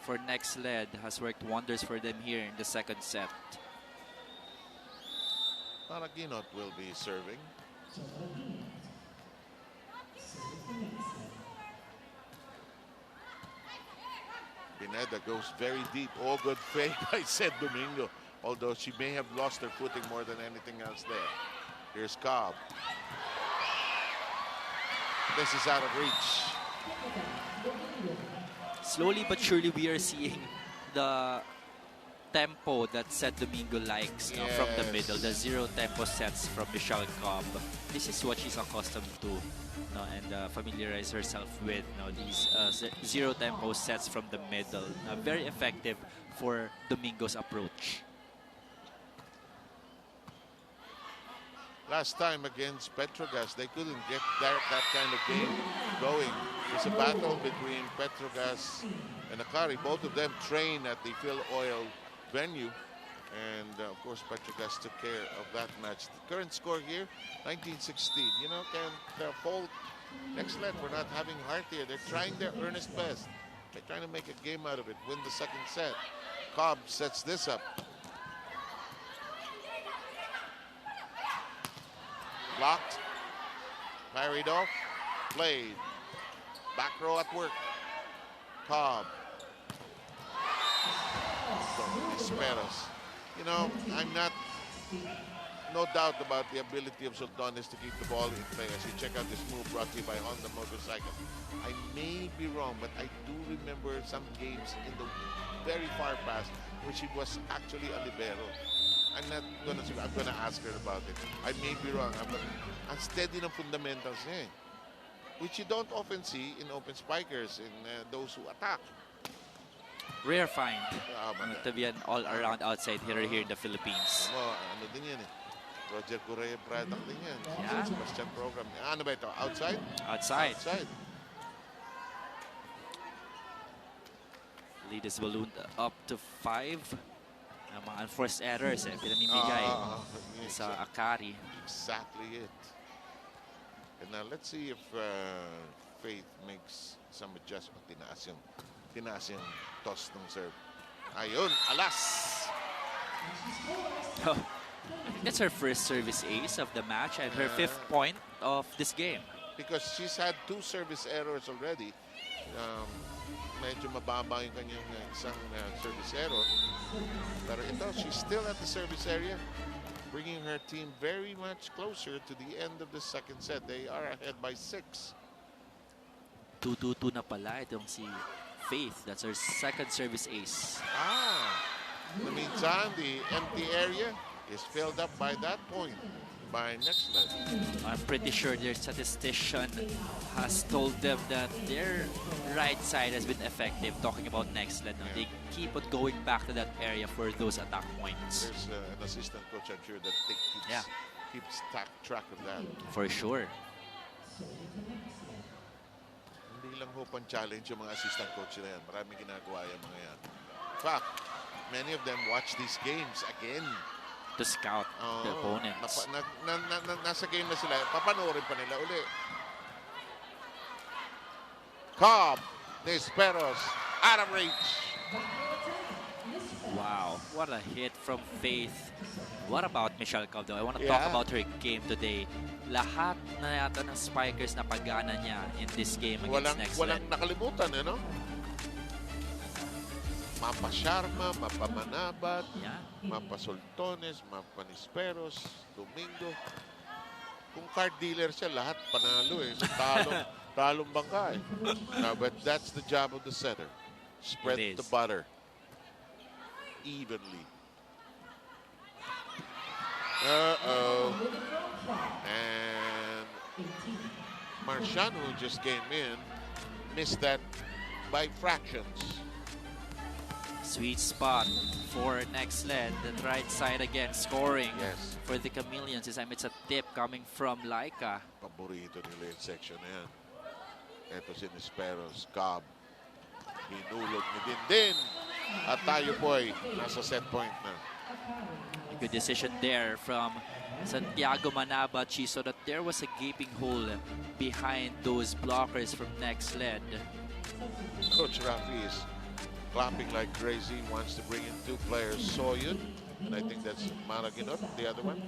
Speaker 3: for Nxled has worked wonders for them here in the second set.
Speaker 2: Maraginot will be serving. Pineda goes very deep. Oh, good fake by Sed Domingo. Although she may have lost her footing more than anything else there. Here's Cobb. This is out of reach.
Speaker 3: Slowly but surely we are seeing the tempo that Sed Domingo likes from the middle. The zero tempo sets from Michelle Cobb. This is what she's accustomed to, and familiarize herself with. These zero tempo sets from the middle. Very effective for Domingo's approach.
Speaker 2: Last time against Petrogas, they couldn't get that kind of game going. It's a battle between Petrogas and Akari. Both of them train at the Phil Oil venue. And, of course, Petrogas took care of that match. The current score here, 19-16. You know, can the fault Nxled for not having heart here. They're trying their earnest best. They're trying to make a game out of it, win the second set. Cobb sets this up. Blocked, parried off, played. Back row at work. Cobb. Desperos. You know, I'm not, no doubt about the ability of Sultanes to keep the ball in play. As you check out this move brought to you by Honda Motorcycle. I may be wrong, but I do remember some games in the very far past where she was actually a libero. I'm not gonna say, I'm gonna ask her about it. I may be wrong, but ang steady ng fundamentals niya, which you don't often see in open spikers, in those who attack.
Speaker 3: Rare find to be an all-around outside hitter here in the Philippines.
Speaker 2: Ano din yan eh. Roger Correa product din yan.
Speaker 3: Yeah.
Speaker 2: Sebastian program. Ano ba ito? Outside?
Speaker 3: Outside.
Speaker 2: Outside.
Speaker 3: Lead is ballooned up to 5. Ang mga unforced errors pinamimigay sa Akari.
Speaker 2: Exactly it. And now let's see if Faith makes some adjustment. Tinaas yung toss ng serve. Ayun, alas!
Speaker 3: Oh, I think that's her first service ace of the match and her 5th point of this game.
Speaker 2: Because she's had 2 service errors already. Medyo mababa yung kanyang isang service error. Pero ito, she's still at the service area, bringing her team very much closer to the end of the second set. They are ahead by 6.
Speaker 3: 2-2-2 na pala itong si Faith. That's her second service ace.
Speaker 2: In the meantime, the empty area is filled up by that point by Nxled.
Speaker 3: I'm pretty sure their statistician has told them that their right side has been effective. Talking about Nxled, they keep on going back to that area for those attack points.
Speaker 2: There's an assistant coach, I'm sure, that keeps track of that.
Speaker 3: For sure.
Speaker 2: Hindi lang ho pang-challenge yung mga assistant coach na yan. Maraming ginagawa yung mga yan. In fact, many of them watch these games again.
Speaker 3: To scout the opponents.
Speaker 2: Nasa game na sila. Papanoorin pa nila uli. Cobb, Desperos, out of reach.
Speaker 3: Wow, what a hit from Faith. What about Michelle Cobb though? I want to talk about her game today. Lahat na yata ng spikers na pagana niya in this game against Nxled.
Speaker 2: Walang nakalimutan, no? Mapa Sharma, Mapa Manabat, Mapa Sultones, Mapa Nisperos, Domingo. Kung card dealer siya, lahat panalo eh. So talong bangka eh. But that's the job of the setter. Spread the butter evenly. And Marciano, who just came in, missed that by fractions.
Speaker 3: Sweet spot for Nxled. The right side again, scoring for the Chameleons. This time it's a tip coming from Laika.
Speaker 2: Paborito nila yung section na yan. Ito si Nisperos, Cobb. Hinulog ni Dindin. At tayo po'y nasa set point na.
Speaker 3: A good decision there from Santiago Manabat. She saw that there was a gaping hole behind those blockers from Nxled.
Speaker 2: Coach Rafi is clapping like crazy, wants to bring in 2 players, Soyun, and I think that's Maraginot, the other one.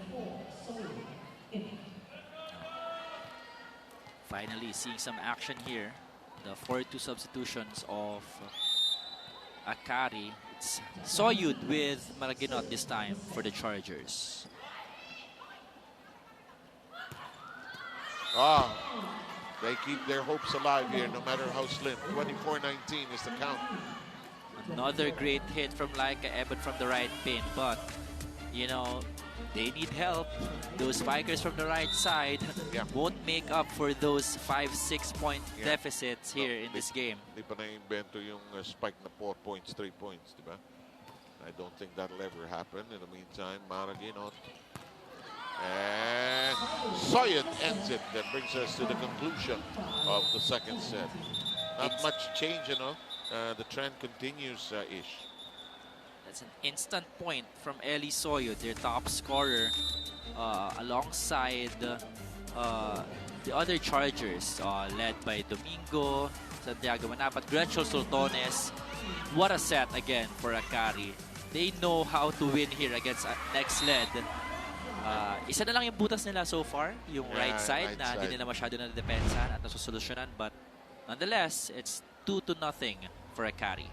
Speaker 3: Finally seeing some action here. The 4-2 substitutions of Akari. It's Soyud with Maraginot this time for the Chargers.
Speaker 2: They keep their hopes alive here, no matter how slim. 24-19 is the count.
Speaker 3: Another great hit from Laika Ebon from the right pin, but you know, they need help. Those spikers from the right side won't make up for those 5-6 point deficits here in this game.
Speaker 2: Di pa na-invento yung spike na 4 points, 3 points, di ba? I don't think that'll ever happen. In the meantime, Maraginot. And Soyud ends it. That brings us to the conclusion of the second set. Not much change, you know. The trend continues-ish.
Speaker 3: That's an instant point from Eli Soyud, their top scorer, alongside the other Chargers, led by Domingo, Santiago Manabat, Gretchen Sultones. What a set again for Akari. They know how to win here against Nxled. Isa na lang yung butas nila so far, yung right side na hindi nila masyado na depensahan at nasusolusyonan. But nonetheless, it's 2-0 for Akari.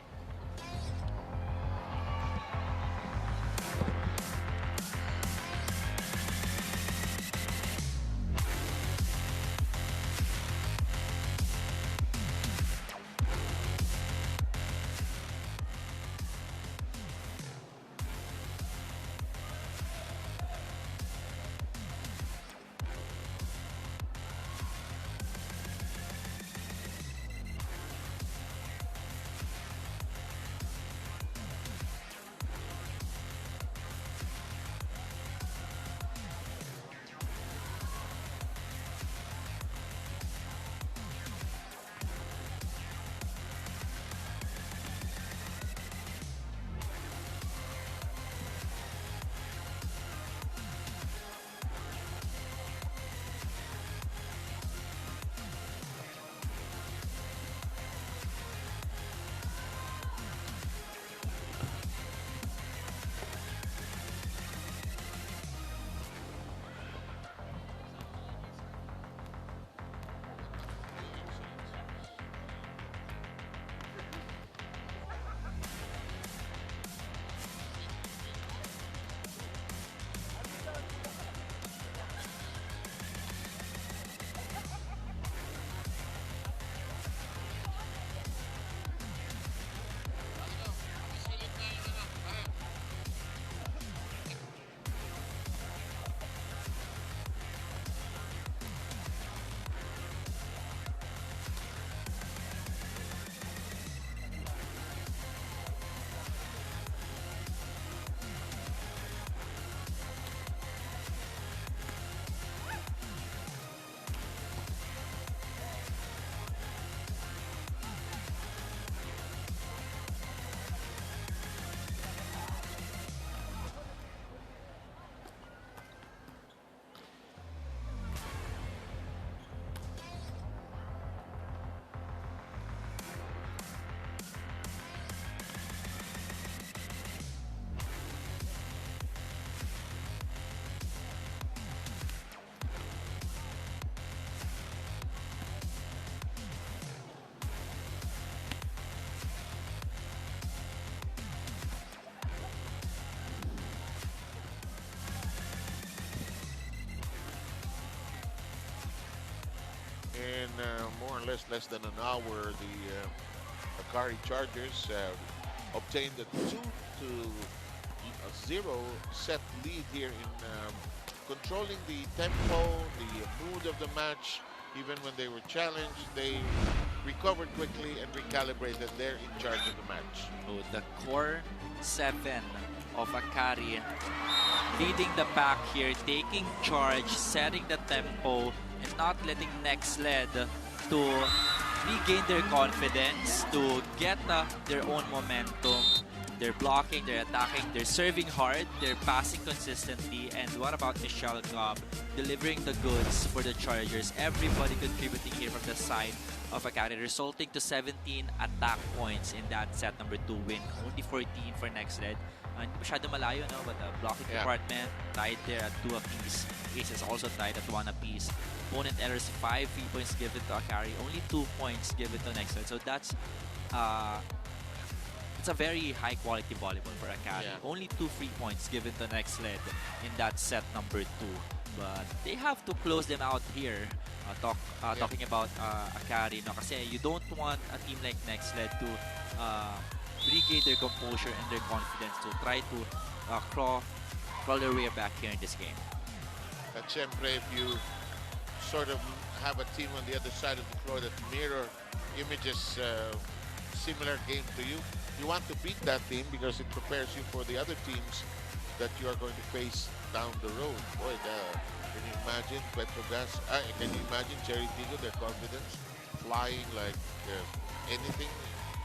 Speaker 2: or less than an hour, the Akari Chargers obtained a 2-0 set lead here in controlling the tempo, the mood of the match. Even when they were challenged, they recovered quickly and recalibrated. They're in charge of the match.
Speaker 3: So the core 7 of Akari leading the pack here, taking charge, setting the tempo, and not letting Nxled to regain their confidence, to get their own momentum. They're blocking, they're attacking, they're serving hard, they're passing consistently. And what about Nxled Cobb delivering the goods for the Chargers? Everybody contributing here from the side of Akari, resulting to 17 attack points in that set number 2 win. Only 14 for Nxled. Hindi masyado malayo, no? But the blocking department tied there at 2 apiece. Aces also tied at 1 apiece. Opponent errors, 5 free points given to Akari, only 2 points given to Nxled. So that's it's a very high quality volleyball for Akari. Only 2 free points given to Nxled in that set number 2. But they have to close them out here. Talking about Akari, no? Kasi you don't want a team like Nxled to regain their composure and their confidence to try to crawl their way back here in this game.
Speaker 2: At syempre, if you sort of have a team on the other side of the floor that mirror images similar game to you, you want to beat that team because it prepares you for the other teams that you are going to face down the road. Boy, can you imagine Petrogas? Can you imagine Cherry Tigo, their confidence flying like anything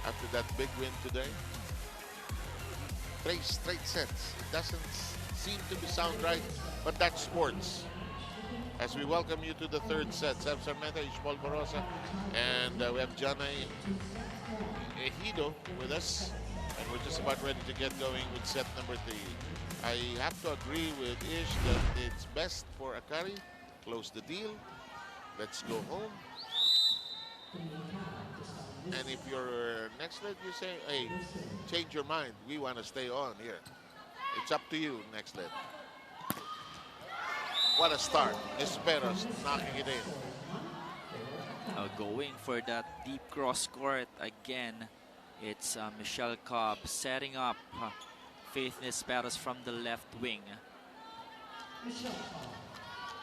Speaker 2: after that big win today? 3 straight sets. It doesn't seem to be sound right, but that's sports. As we welcome you to the 3rd set, Sam Sarmenta, Ishmael Barosa, and we have Janay Ejido with us, and we're just about ready to get going with set number 3. I have to agree with Ish that it's best for Akari. Close the deal. Let's go home. And if you're Nxled, you say, hey, change your mind. We want to stay on here. It's up to you, Nxled. What a start. Esperos knocking it in.
Speaker 3: Going for that deep cross court again. It's Nxled Cobb setting up Faith Nesperos from the left wing.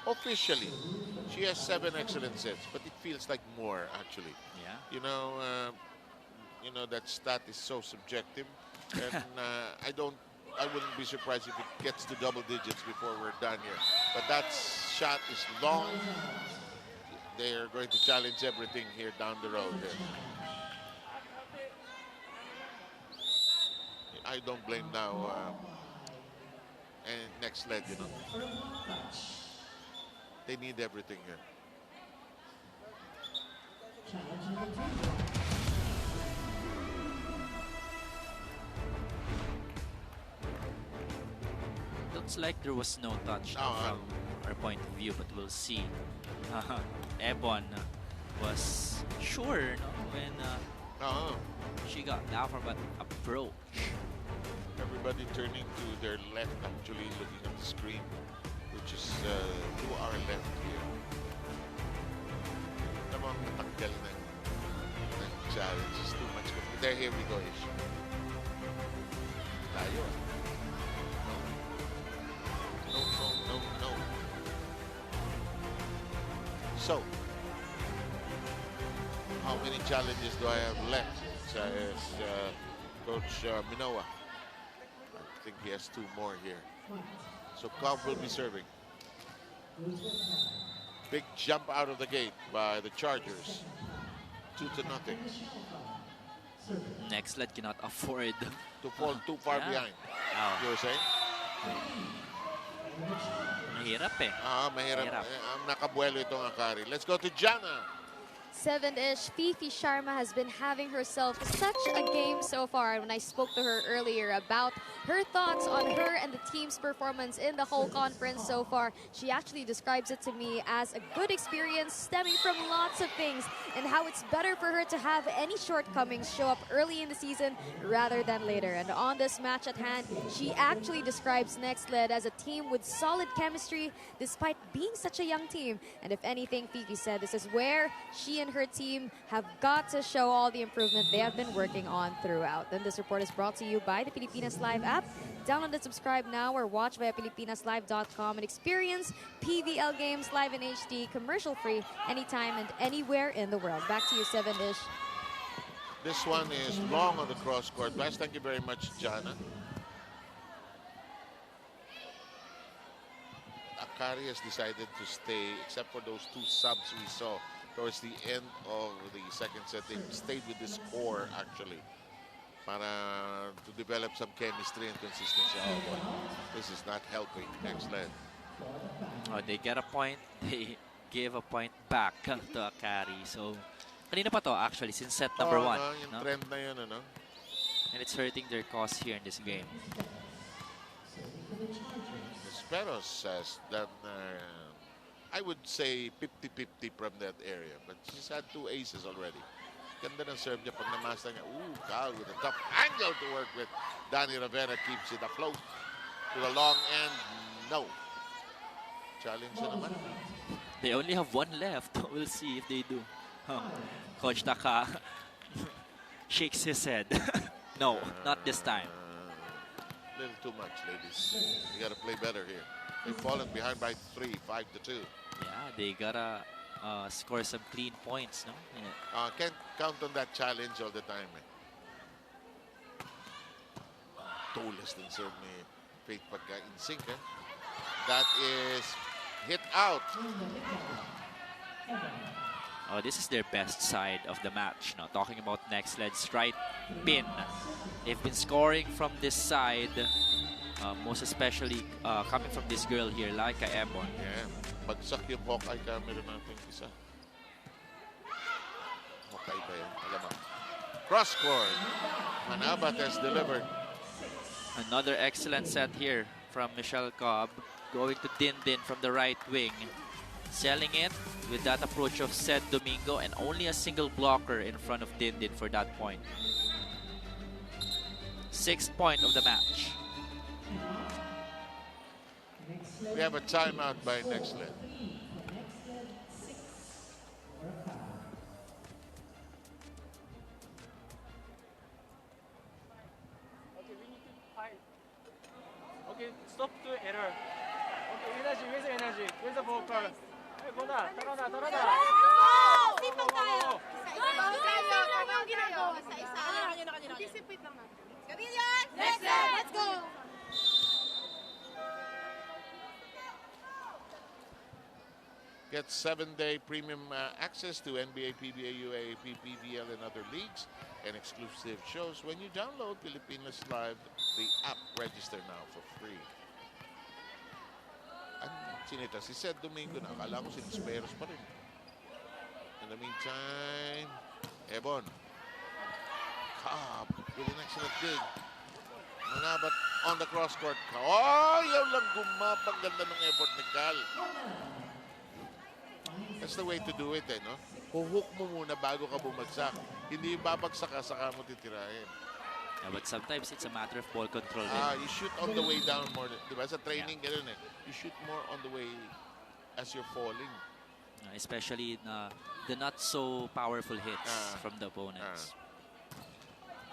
Speaker 2: Officially, she has 7 excellent sets, but it feels like more actually.
Speaker 3: Yeah.
Speaker 2: You know that stat is so subjective, and I wouldn't be surprised if it gets to double digits before we're done here. But that shot is long. They are going to challenge everything here down the road. I don't blame now and Nxled, you know. They need everything here.
Speaker 3: Looks like there was no touch from our point of view, but we'll see. Ebon was sure, no, when she got down from an approach.
Speaker 2: Everybody turning to their left, actually looking at the screen, which is to our left here. Tamang tanggal ng challenge. It's too much. There, here we go, Ish. Tayo. No. So, how many challenges do I have left? Says Coach Minoa. I think he has 2 more here. So Cobb will be serving. Big jump out of the gate by the Chargers. 2-0.
Speaker 3: Nxled cannot afford
Speaker 2: To fall too far behind. You were saying?
Speaker 3: Mahirap eh.
Speaker 2: Mahirap. Nakabuelo itong Akari. Let's go to Jana.
Speaker 4: 7-ish, Fifi Sharma has been having herself such a game so far. And when I spoke to her earlier about her thoughts on her and the team's performance in the whole conference so far, she actually describes it to me as a good experience stemming from lots of things and how it's better for her to have any shortcomings show up early in the season rather than later. And on this match at hand, she actually describes Nxled as a team with solid chemistry despite being such a young team. And if anything, Fifi said this is where she and and her team have got to show all the improvement they have been working on throughout. And this report is brought to you by the Pilipinas Live app. Download and subscribe now or watch via PilipinasLive.com and experience PVL games live in HD, commercial-free, anytime and anywhere in the world. Back to you, 7-ish.
Speaker 2: This one is long on the cross court. Guys, thank you very much, Jana. Akari has decided to stay, except for those two subs we saw towards the end of the second set. They stayed with this core, actually, para to develop some chemistry and consistency. Oh, boy. This is not helping Nxled.
Speaker 3: Oh, they get a point. They give a point back to Akari. So, kanina pa to actually, since set number 1.
Speaker 2: No, yung trend na yun, ano?
Speaker 3: And it's hurting their cause here in this game.
Speaker 2: Pero says that I would say 50-50 from that area. But she's had 2 aces already. Ganda ng serve niya pag namasta niya. Ooh, Cal with a tough angle to work with. Danny Rivera keeps it afloat to the long end. No. Challenge na naman.
Speaker 3: They only have 1 left. We'll see if they do. Coach Taka shakes his head. No, not this time.
Speaker 2: Little too much, ladies. You gotta play better here. They've fallen behind by 3, 5-2.
Speaker 3: Yeah, they gotta score some clean points, no? Yeah.
Speaker 2: Can't count on that challenge all the time. Tallest din serve ni Faith pagka in sync. That is hit out.
Speaker 3: Oh, this is their best side of the match. Now, talking about Nxled's right pin. They've been scoring from this side, most especially coming from this girl here, Laika Ebon.
Speaker 2: Yeah, bagsak yung Hawkeye camera natin isa. Hawkeye ba yun? Alamang. Cross court. Manabat has delivered.
Speaker 3: Another excellent set here from Michelle Cobb. Going to Dindin from the right wing. Selling it with that approach of Sed Domingo and only a single blocker in front of Dindin for that point. 6th point of the match.
Speaker 2: We have a timeout by Nxled.
Speaker 5: Okay, we need to fight. Okay, stop to error. Okay, energy, where's the energy? Where's the vocal? Hey, go na, tara na, tara na.
Speaker 6: Sipag tayo. Chameleons! Nxled! Let's go!
Speaker 2: Get 7-day premium access to NBA, PBA, UAAP, PVL, and other leagues, and exclusive shows when you download Pilipinas Live, the app. Register now for free. Sinita, si Sed Domingo na. Akala ko si Nisperos pa rin. In the meantime, Ebon. Cobb with an excellent dig. Manabat on the cross court. Oh, yun lang gumapang ganda ng effort ni Cal. That's the way to do it, no? Huhook mo muna bago ka bumagsak. Hindi babagsak ka, saka mo titirahin.
Speaker 3: Yeah, but sometimes it's a matter of ball control.
Speaker 2: You shoot on the way down more. Diba? Sa training, ganun eh. You shoot more on the way as you're falling.
Speaker 3: Especially the not so powerful hits from the opponents.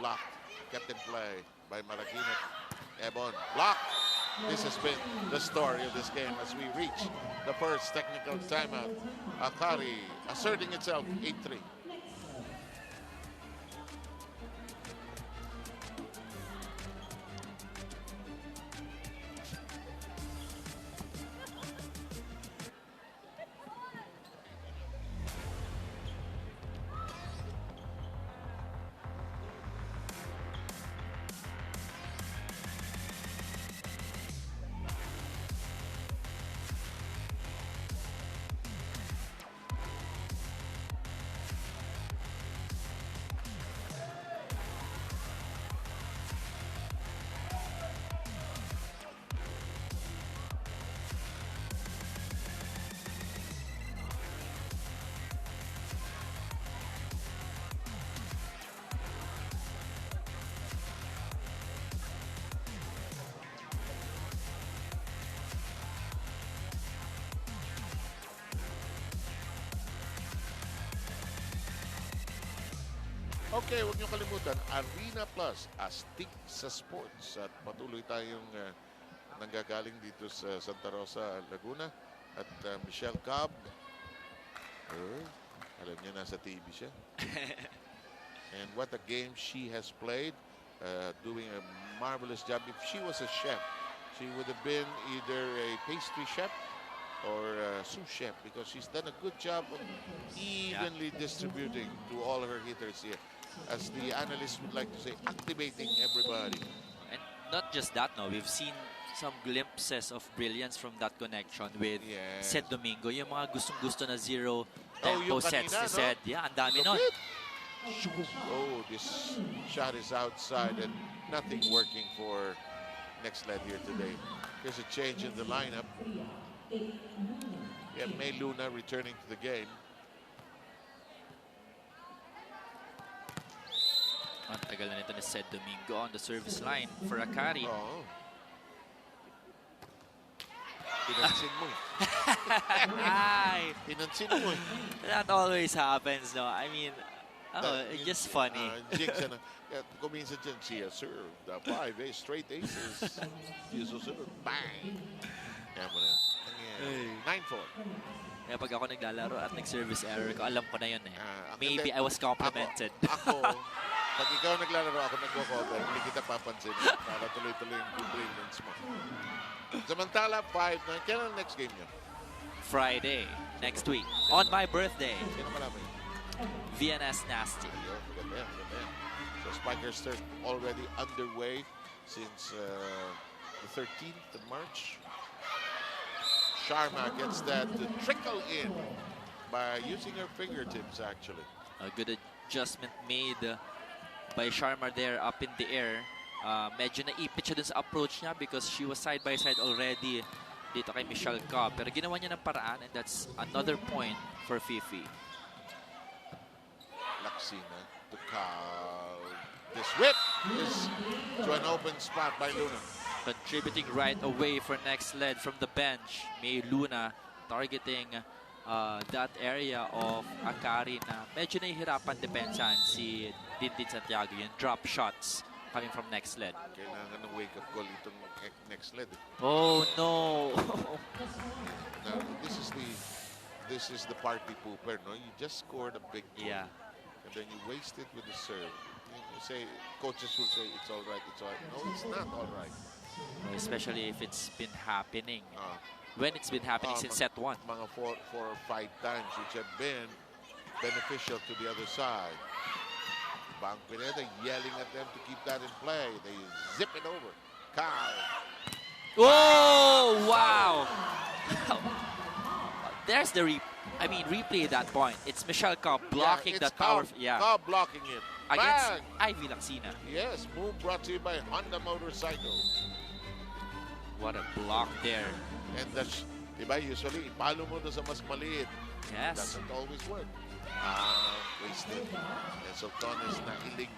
Speaker 2: Blocked. Kept in play by Maraguinit. Ebon. Blocked. This has been the story of this game as we reach the first technical timeout. Akari asserting itself 8-3. Okay, huwag niyo kalimutan, Arena Plus, astig sa sports. At patuloy tayong nanggagaling dito sa Santa Rosa, Laguna. At Michelle Cobb, alam niya, nasa TV siya. And what a game she has played, doing a marvelous job. If she was a chef, she would have been either a pastry chef or sous chef, because she's done a good job of evenly distributing to all her hitters here. As the analysts would like to say, activating everybody.
Speaker 3: And not just that, no, we've seen some glimpses of brilliance from that connection with Seth Domingo. Yung mga gustong-gusto na zero tempo
Speaker 2: yung
Speaker 3: sets
Speaker 2: kanina,
Speaker 3: ni Seth. Yeah, ang dami nun.
Speaker 2: Oh, this shot is outside and nothing working for Nxled here today. There's a change in the lineup. Yeah, May Luna returning to the game.
Speaker 3: Ang tagal na nito ni Seth Domingo on the service line for Akari.
Speaker 2: Oh. Pinansin mo.
Speaker 3: Ay,
Speaker 2: Pinansin mo.
Speaker 3: that always happens, no? I mean, it's just funny.
Speaker 2: Jinx, kuminsan dyan, siya served 5 straight aces. Siya susunod, bang! Kaya mo na. 9-4.
Speaker 3: Kaya pag ako naglalaro at nag-service error ko, alam ko na yun eh. Maybe
Speaker 2: Hindi.
Speaker 3: I was complimented.
Speaker 2: Ako, pag ikaw naglalaro, ako nagko-cover, hindi kita papansin para tuloy-tuloy yung brilliance mo. Samantala, 5-9. Kailan ang next game nyo?
Speaker 3: Friday, next week, on my birthday.
Speaker 2: Sino malaman?
Speaker 3: VNS Nasty.
Speaker 2: Ayun, maganda yan, maganda yan. So Spikers Turf already underway since the 13th of March. Sharma gets that to trickle in by using her fingertips, actually.
Speaker 3: A good adjustment made by Sharma there up in the air. Medyo naipit siya dun sa approach niya because she was side by side already dito kay Michelle Cobb. Pero ginawa niya ng paraan, and that's another point for Fifi.
Speaker 2: Laksina to call. This whip is to an open spot by Luna.
Speaker 3: Contributing right away for Nxled from the bench. May Luna targeting that area of Akari na medyo nahihirapan depensahan si Dindin Santiago. Yung drop shots coming from Nxled.
Speaker 2: Kailangan ng wake-up call itong Nxled.
Speaker 3: Oh no!
Speaker 2: Now, this is the party pooper, no? You just scored a big goal,
Speaker 3: Yeah.
Speaker 2: and then you waste it with the serve. You say, coaches will say, it's all right, it's all right. No, it's not all right.
Speaker 3: Especially if it's been happening. When it's been happening since set 1.
Speaker 2: Mga 4 or 5 times, which have been beneficial to the other side. Bang Pineda yelling at them to keep that in play. They zip it over. Kyle.
Speaker 3: Oh, wow! There's the replay at that point. It's Michelle Cobb blocking that power.
Speaker 2: Cobb blocking it.
Speaker 3: Against
Speaker 2: Bang!
Speaker 3: Ivy Laksina.
Speaker 2: Yes, move brought to you by Honda Motorcycle.
Speaker 3: What a block there.
Speaker 2: And that's, diba, usually, ipalo mo doon sa mas maliit.
Speaker 3: Yes.
Speaker 2: Doesn't always work. Wasted. And so Ton is na iling.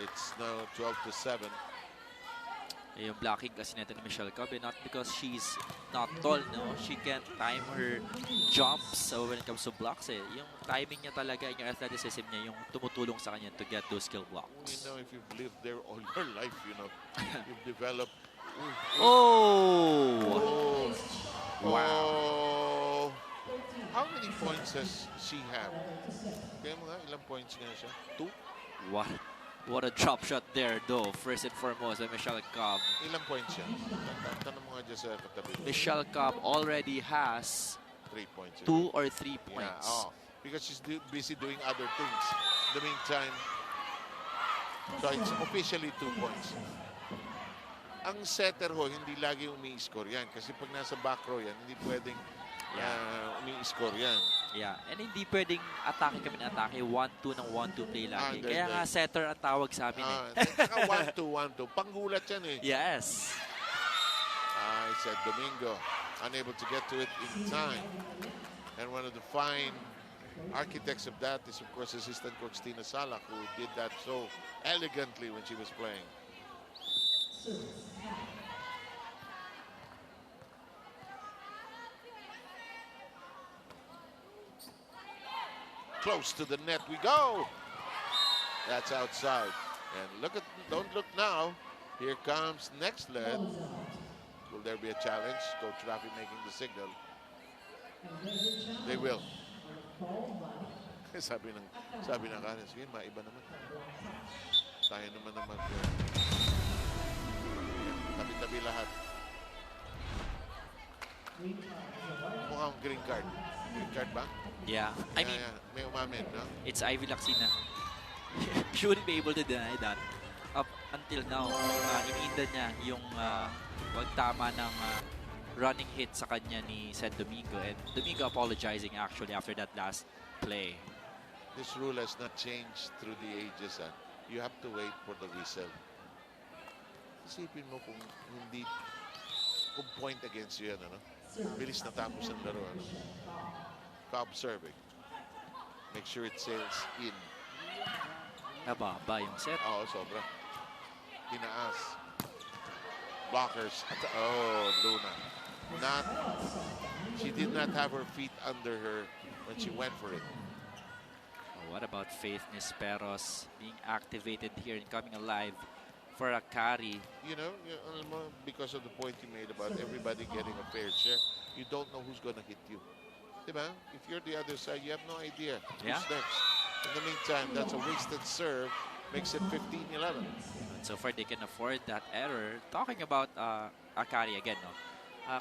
Speaker 2: It's now 12-7.
Speaker 3: Yung blocking kasi natin ni Michelle Cobb, not because she's not tall, no? She can't time her jumps when it comes to blocks. Yung timing niya talaga, yung athleticism niya, yung tumutulong sa kanya to get those skill blocks.
Speaker 2: You know, if you've lived there all your life, you know, you've developed.
Speaker 3: Oh!
Speaker 2: Wow. How many points does she have? Kaya mga ilang points nga siya? 2?
Speaker 3: What a drop shot there, though. First and foremost, by Michelle Cobb.
Speaker 2: Ilang points siya? Tanong mo nga dyan sa katabi.
Speaker 3: Michelle Cobb already has
Speaker 2: 3 points.
Speaker 3: 2 or 3 points.
Speaker 2: Yeah, because she's busy doing other things. In the meantime, so it's officially 2 points. Ang setter ho, hindi lagi umi-score yan. Kasi pag nasa back row yan, hindi pwedeng umi-score yan.
Speaker 3: Yeah, and hindi pwedeng atake kami ng atake. 1-2 ng 1-2 play lagi. Kaya nga
Speaker 2: Hindi.
Speaker 3: setter ang tawag sa amin eh.
Speaker 2: Saka 1-2. Panggulat yan eh.
Speaker 3: Yes.
Speaker 2: I said Domingo, unable to get to it in time. And one of the fine architects of that is, of course, assistant coach Tina Salak, who did that so elegantly when she was playing. Close to the net we go. That's outside. And look at, don't look now. Here comes Nxled. Will there be a challenge? Coach Rafi making the signal. They will. sabi ng Karen, sige, maiba naman. Tayo naman. Tabi-tabi lahat. Mukhang green card. Green card ba?
Speaker 3: Yeah. I mean,
Speaker 2: may umamin, no?
Speaker 3: it's Ivy Laxina. You wouldn't be able to deny that. Up until now, iniinda niya yung pagtama ng running hit sa kanya ni San Domingo. And Domingo apologizing actually after that last play.
Speaker 2: This rule has not changed through the ages. You have to wait for the whistle. Isipin mo kung hindi, kung point against you yan, ano? Bilis natapos ang laro, ano? Ka-observing. Make sure it sails in.
Speaker 3: Nababa yung set.
Speaker 2: Oo, sobra. Tinaas. Blockers. Oh, Luna. She did not have her feet under her when she went for it.
Speaker 3: Oh, what about Faith Nisperos being activated here and coming alive for Akari?
Speaker 2: You know, because of the point you made about everybody getting a fair share, you don't know who's going to hit you. Diba? If you're the other side, you have no idea who's next. In the meantime, that's a wasted serve. Makes it 15-11.
Speaker 3: So far, they can afford that error. Talking about Akari again, no?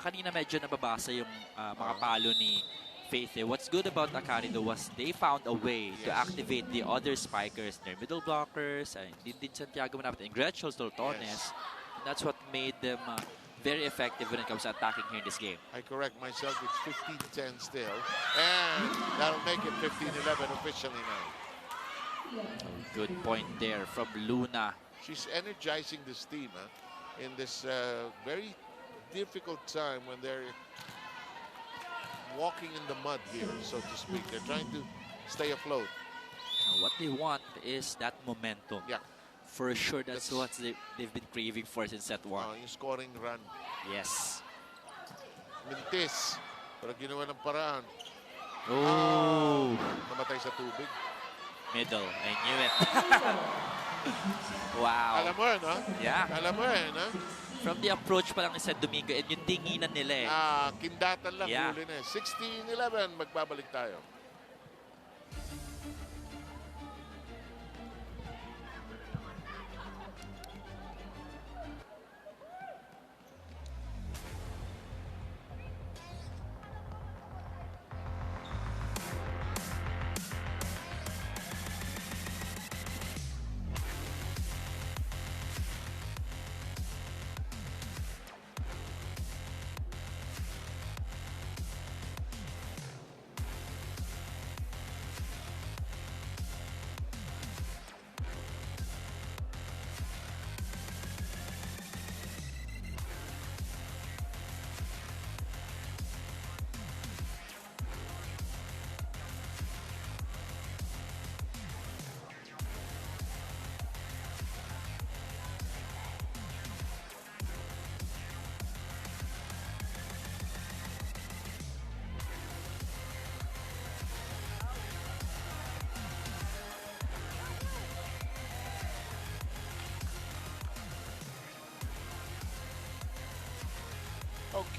Speaker 3: Kanina medyo nababasa yung mga palo ni Faith. What's good about Akari though was they found a way to activate the other spikers, their middle blockers, din Santiago Manapit and Gretchen Stoltones.
Speaker 2: Yes.
Speaker 3: And that's what made them very effective when it comes to attacking here in this game.
Speaker 2: I correct myself, it's 15-10 still. And that'll make it 15-11 officially now.
Speaker 3: Good point there from Luna.
Speaker 2: She's energizing this team in this very difficult time when they're walking in the mud here, so to speak. They're trying to stay afloat.
Speaker 3: What they want is that momentum.
Speaker 2: Yeah.
Speaker 3: For sure, that's what they've been craving for since set one.
Speaker 2: Yung scoring run.
Speaker 3: Yes.
Speaker 2: Mintis. Pero ginawa ng paraan.
Speaker 3: Oh.
Speaker 2: Namatay sa tubig.
Speaker 3: Middle. I knew it. Wow.
Speaker 2: Alam mo no?
Speaker 3: Yeah.
Speaker 2: Alam mo no?
Speaker 3: From the approach pa lang ni San Domingo and yung tinginan nila
Speaker 2: Kindatan lang.
Speaker 3: Yeah.
Speaker 2: Huli na 16-11. Magbabalik tayo.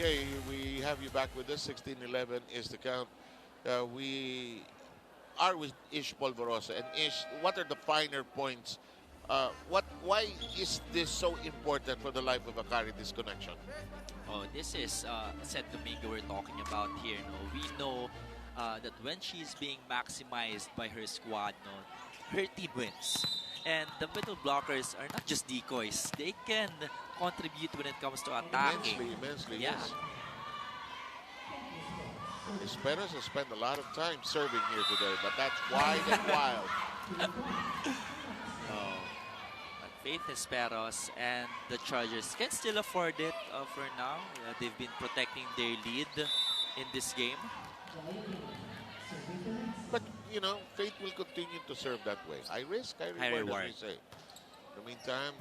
Speaker 2: Okay, we have you back with us. 16-11 is the count. We are with Ish Polvorosa. And Ish, what are the finer points? Why is this so important for the life of Akari, this connection?
Speaker 3: Oh, this is San Domingo we're talking about here. No? We know that when she's being maximized by her squad, her team wins. And the middle blockers are not just decoys. They can contribute when it comes to attacking.
Speaker 2: Immensely,
Speaker 3: yeah.
Speaker 2: yes. Esperos has spent a lot of time serving here today, but that's wide and wild.
Speaker 3: But Faith Esperos and the Chargers can still afford it for now. They've been protecting their lead in this game.
Speaker 2: But, you know, Faith will continue to serve that way. High risk, high reward, as we say. In the meantime,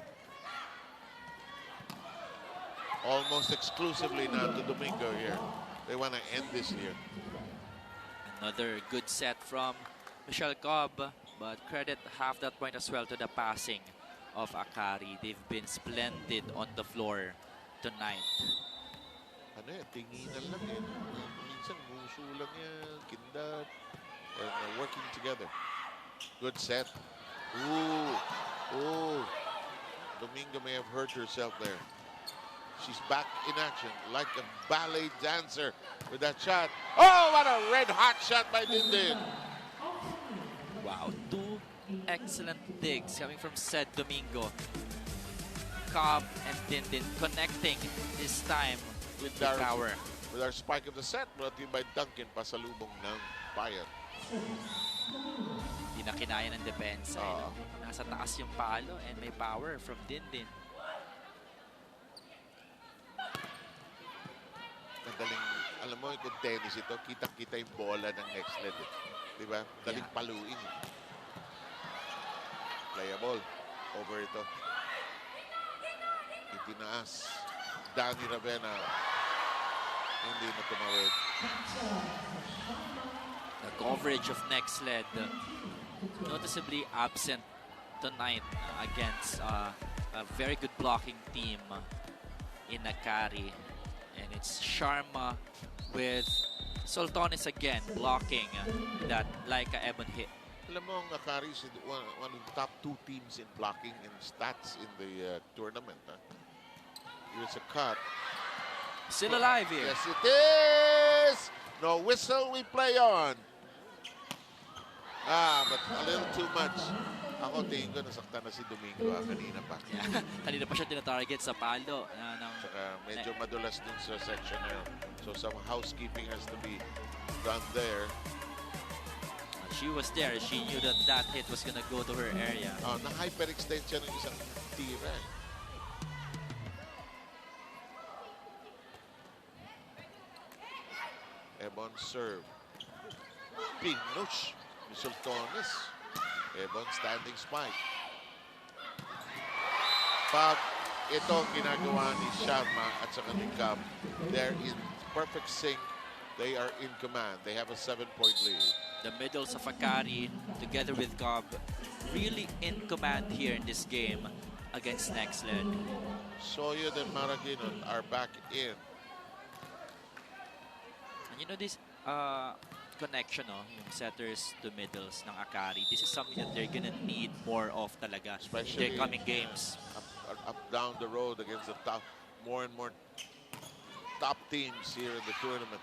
Speaker 2: almost exclusively now to Domingo here. They want to end this here.
Speaker 3: Another good set from Michelle Cobb. But credit half that point as well to the passing of Akari. They've been splendid on the floor tonight.
Speaker 2: Ano yan, tinginan lang yan. Minsan, muso lang yan, kindat. And working together. Good set. Ooh. Ooh. Domingo may have hurt herself there. She's back in action like a ballet dancer with that shot. Oh, what a red-hot shot by Dindin.
Speaker 3: Wow, two excellent digs coming from Said Domingo. Cobb and Dindin connecting this time with the power.
Speaker 2: With our spike of the set, brought to you by Duncan, pasalubong ng Bayan.
Speaker 3: Hindi na kinaya ng depensa. Nasa taas yung palo and may power from Dindin.
Speaker 2: Madaling, alam mo, kung tennis ito, kitang-kita yung bola ng Nxled. Diba? Daling paluin. Playable. Over ito. Itinaas. Danny Ravena. Hindi na tumawid.
Speaker 3: The coverage of Nxled noticeably absent tonight against a very good blocking team in Akari. And it's Sharma with Soltones again blocking that Laika Ebon hit.
Speaker 2: Alam mo, ang Akari is one of the top 2 teams in blocking and stats in the tournament. Here's a cut.
Speaker 3: Still alive here.
Speaker 2: Yes, it is! No whistle, we play on. But a little too much. Ako, tingin ko nasaktan na si Domingo kanina pa.
Speaker 3: Yeah. Kanina pa siya tinatarget sa palo.
Speaker 2: Saka medyo madulas dun sa section na yun. So some housekeeping has to be done there.
Speaker 3: She was there. She knew that that hit was gonna go to her area.
Speaker 2: Na-hyperextend siya ng isang tira. Ebon serve. Pinush. Soltones. Ebon standing spike. Pag ito ang ginagawa ni Sharma at saka ni Cobb, they're in perfect sync. They are in command. They have a 7-point lead.
Speaker 3: The middles of Akari together with Cobb really in command here in this game against Nxled.
Speaker 2: Soyud and Maraguinon are back in.
Speaker 3: And you know this connection, yung setters to middles ng Akari, this is something that they're gonna need more of talaga.
Speaker 2: Especially
Speaker 3: their coming games.
Speaker 2: Up down the road against the top, more and more top teams here in the tournament.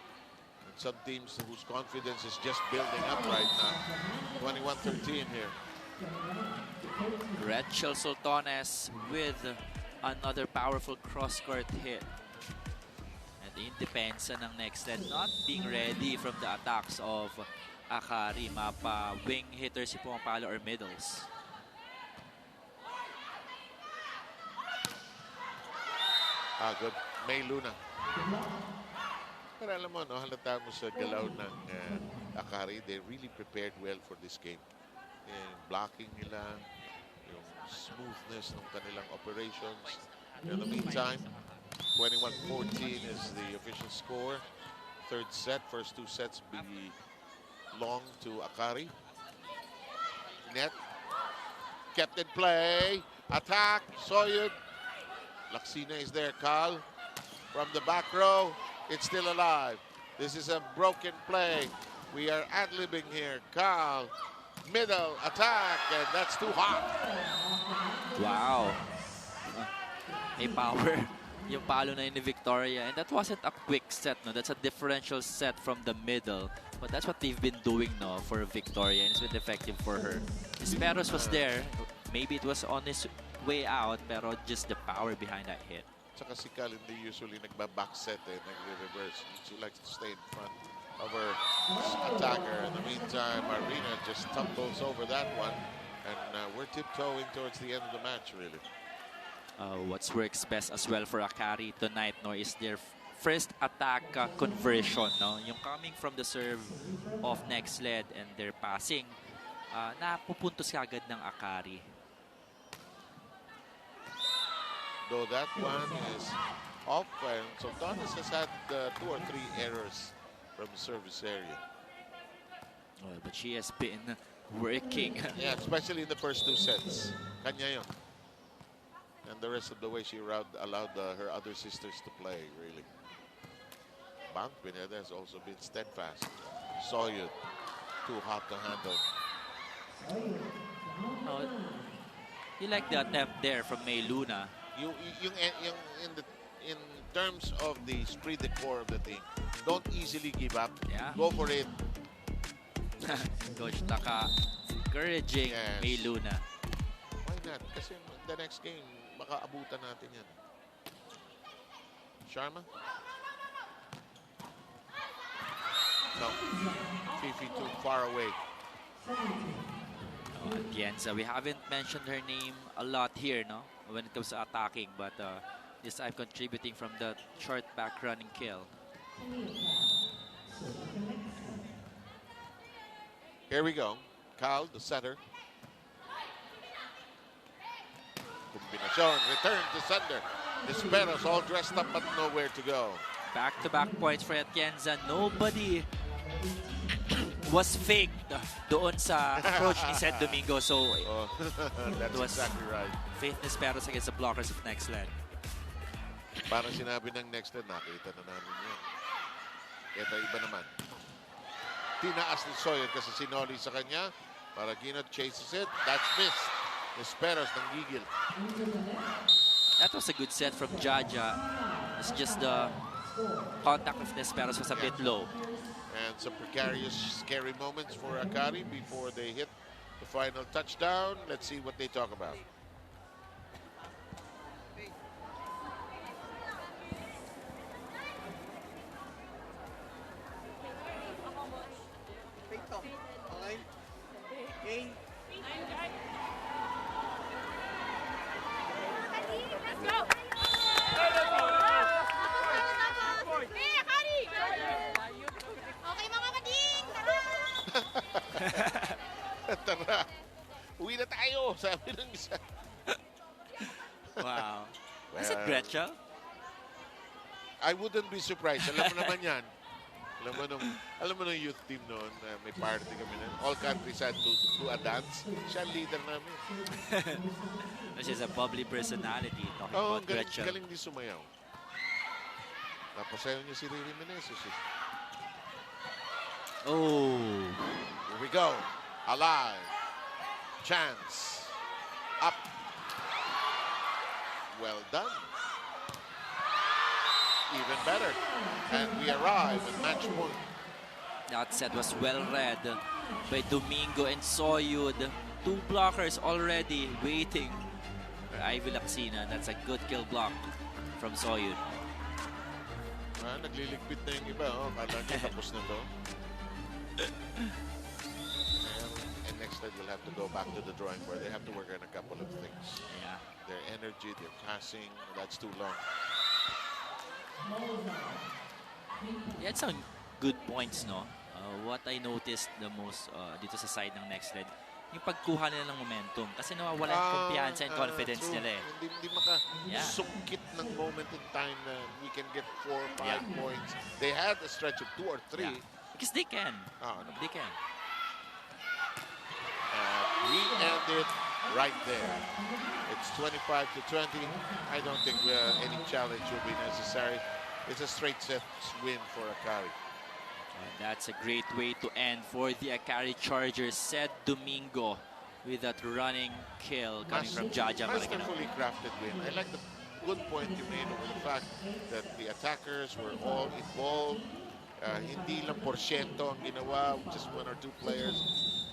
Speaker 2: And some teams whose confidence is just building up right now. 21-13 here.
Speaker 3: Rachel Soltones with another powerful cross-court hit. And the independence ng Nxled not being ready from the attacks of Akari. Mapa wing hitters si pumapalo or middles.
Speaker 2: Good. May Luna. Pero alam mo, no, halata mo sa galaw ng Akari, they really prepared well for this game. Blocking nila, yung smoothness ng kanilang operations. In the meantime, 21-14 is the official score. Third set, first 2 sets belong to Akari. Net. Kept in play. Attack. Soyud. Laksina is there. Kal from the back row. It's still alive. This is a broken play. We are ad-libbing here. Kal. Middle. Attack. And that's too hot.
Speaker 3: Wow. May power. Yung palo na yun ni Victoria. And that wasn't a quick set, no? That's a differential set from the middle. But that's what they've been doing, no, for Victoria. And it's been effective for her. Esperos was there. Maybe it was on his way out, pero just the power behind that hit.
Speaker 2: Saka si Kal hindi usually nagba-back set, nagre-reverse. She likes to stay in front of her attacker. In the meantime, Marina just tumbles over that one. And we're tiptoeing towards the end of the match, really.
Speaker 3: What's works best as well for Akari tonight, no, is their first attack conversion, no? Yung coming from the serve of Nxled and their passing, napupuntos kagad ng Akari.
Speaker 2: Though that one is off, and Soltones has had 2 or 3 errors from the service area.
Speaker 3: But she has been working.
Speaker 2: Yeah, especially in the first 2 sets. Kanya yun. And the rest of the way she allowed her other sisters to play, really. Bang Pineda has also been steadfast. Soyud, too hot to handle.
Speaker 3: Oh, you like the attempt there from May Luna.
Speaker 2: In terms of the esprit de corps of the team, don't easily give up.
Speaker 3: Yeah.
Speaker 2: Go for it.
Speaker 3: Coach Taka encouraging
Speaker 2: Yes.
Speaker 3: May Luna.
Speaker 2: Why not? Kasi the next game, baka abutan natin yan. Sharma? No. Fifi too far away.
Speaker 3: Atienza, we haven't mentioned her name a lot here, no? When it comes to attacking, but this time contributing from the short back running kill.
Speaker 2: Here we go. Cal, the setter. Combination, return to sender. Esperos all dressed up but nowhere to go.
Speaker 3: Back-to-back points for Atienza. Nobody was faked doon sa approach ni Sed Domingo. So,
Speaker 2: Oh, that's
Speaker 3: was
Speaker 2: exactly right.
Speaker 3: faith ni Esperos against the blockers of Nxled.
Speaker 2: Parang sinabi ng Nxled, nakita na namin yan. Ito iba naman. Tinaas ni Soyud kasi sinoli sa kanya. Paraginot chases it. That's missed. Esperos ng gigil.
Speaker 3: That was a good set from Jaja. It's just the contact of Nesperos was a bit low.
Speaker 2: And some precarious, scary moments for Akari before they hit the final touchdown. Let's see what they talk about.
Speaker 7: Okay? Okay?
Speaker 2: Tara, uwi na tayo, sabi ng isa.
Speaker 3: Wow. Is it
Speaker 2: Well,
Speaker 3: Gretchen?
Speaker 2: I wouldn't be surprised. Alam mo naman yan. Alam mo nung youth team noon, may party kami nun. All countries had to do a dance. Siya ang leader namin.
Speaker 3: She's a bubbly personality. Talking
Speaker 2: Oh,
Speaker 3: about Gretchen.
Speaker 2: galing din sumayaw. Tapos ayaw niya si Riri Meneses.
Speaker 3: Oh.
Speaker 2: Here we go. Alive. Chance. Up. Well done. Even better. And we arrive at match point.
Speaker 3: That set was well read by Domingo and Soyud. 2 blockers already waiting for Ivy Lacsina. That's a good kill block from Soyud.
Speaker 2: Nagliligpit na yung iba. Oh. Kala niya tapos na to. And next time we'll have to go back to the drawing board. They have to work on a couple of things.
Speaker 3: Yeah.
Speaker 2: Their energy, their passing, that's too long.
Speaker 3: He had some good points, no? What I noticed the most dito sa side ng Nxled, yung pagkuha nila ng momentum. Kasi nawawala yung kumpiyansa and confidence
Speaker 2: true.
Speaker 3: nila eh.
Speaker 2: Hindi
Speaker 3: Yeah.
Speaker 2: makasungkit ng moment in time na we can get 4 or 5
Speaker 3: Yeah.
Speaker 2: points. They had a stretch of 2 or 3.
Speaker 3: Yeah. Because they can.
Speaker 2: Oh, no.
Speaker 3: They can.
Speaker 2: We end it right there. It's 25-20. I don't think any challenge will be necessary. It's a straight set win for Akari.
Speaker 3: And that's a great way to end for the Akari Chargers. Said Domingo with that running kill coming from Jaja Maragano.
Speaker 2: Masterfully crafted win. I like the good point you made over the fact that the attackers were all involved. Hindi lang porsyento ang ginawa, just 1 or 2 players.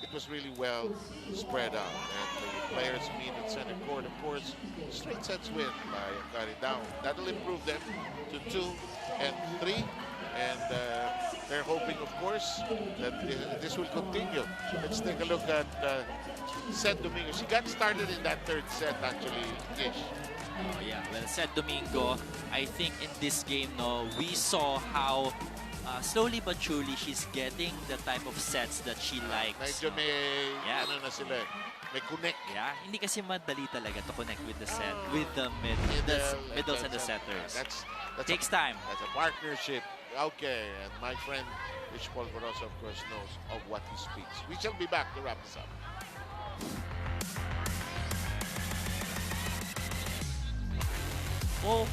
Speaker 2: It was really well spread out. And the players meet at center court, of course, straight sets win by Akari down. That'll improve them to 2 and 3. And they're hoping, of course, that this will continue. Let's take a look at Sed Domingo. She got started in that 3rd set, actually, ish.
Speaker 3: Oh, yeah, well said, Domingo. I think in this game, no, we saw how slowly but surely she's getting the type of sets that she likes.
Speaker 2: Medyo may,
Speaker 3: Yeah.
Speaker 2: ano na sila, may connect.
Speaker 3: Yeah, hindi kasi madali talaga to connect with the set, with the middles and the setters.
Speaker 2: That's
Speaker 3: Takes time.
Speaker 2: That's a partnership. Okay, and my friend Rich Polvorosa, of course, knows of what he speaks. We shall be back to wrap this up.
Speaker 3: Oh,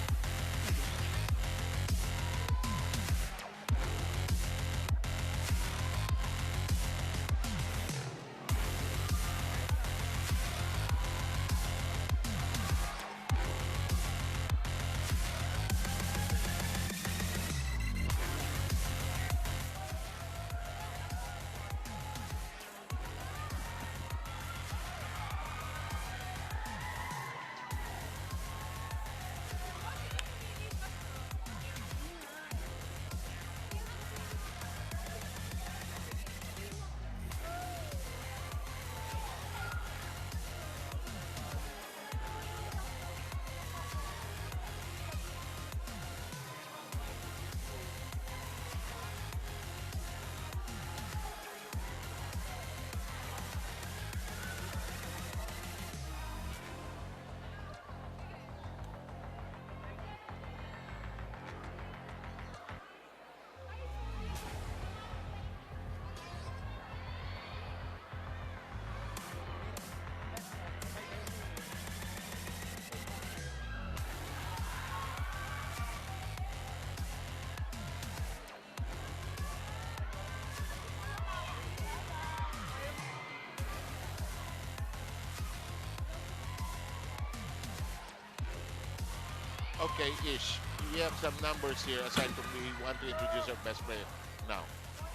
Speaker 2: Okay, Ish, we have some numbers here aside from we want to introduce our best player now.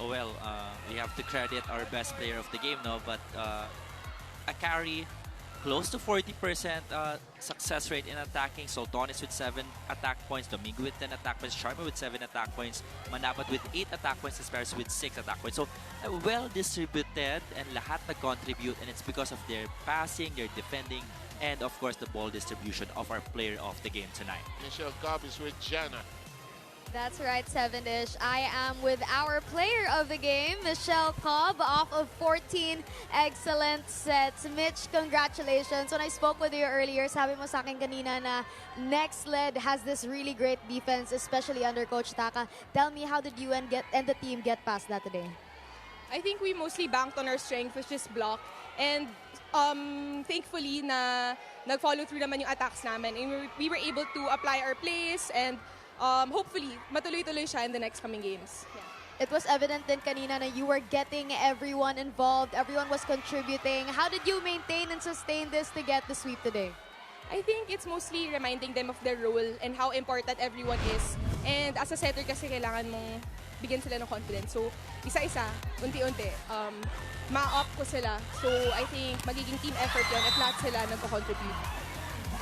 Speaker 3: oh well, we have to credit our best player of the game now, but Akari, close to 40% success rate in attacking. Sultanis with 7 attack points, Domingo with 10 attack points, Sharma with 7 attack points, Manabat with 8 attack points, Esperos with 6 attack points. So well distributed and lahat nag-contribute, and it's because of their passing, their defending, and of course the ball distribution of our player of the game tonight.
Speaker 2: Michelle Cobb is with Jana.
Speaker 4: That's right, 7-ish. I am with our player of the game, Michelle Cobb, off of 14 excellent sets. Mitch, congratulations. When I spoke with you earlier, sabi mo sa akin kanina na Nxled has this really great defense, especially under Coach Taka. Tell me, how did you and the team get past that today?
Speaker 8: I think we mostly banked on our strength, which is block. And thankfully, nag-follow through naman yung attacks namin. And we were able to apply our plays and hopefully, matuloy-tuloy siya in the next coming games. Yeah.
Speaker 4: It was evident din kanina na you were getting everyone involved. Everyone was contributing. How did you maintain and sustain this to get the sweep today?
Speaker 8: I think it's mostly reminding them of their role and how important everyone is. And as a setter kasi kailangan mong bigyan sila ng confidence. So, isa-isa, unti-unti, ma-up ko sila. So, I think magiging team effort yun if lahat sila nagko-contribute.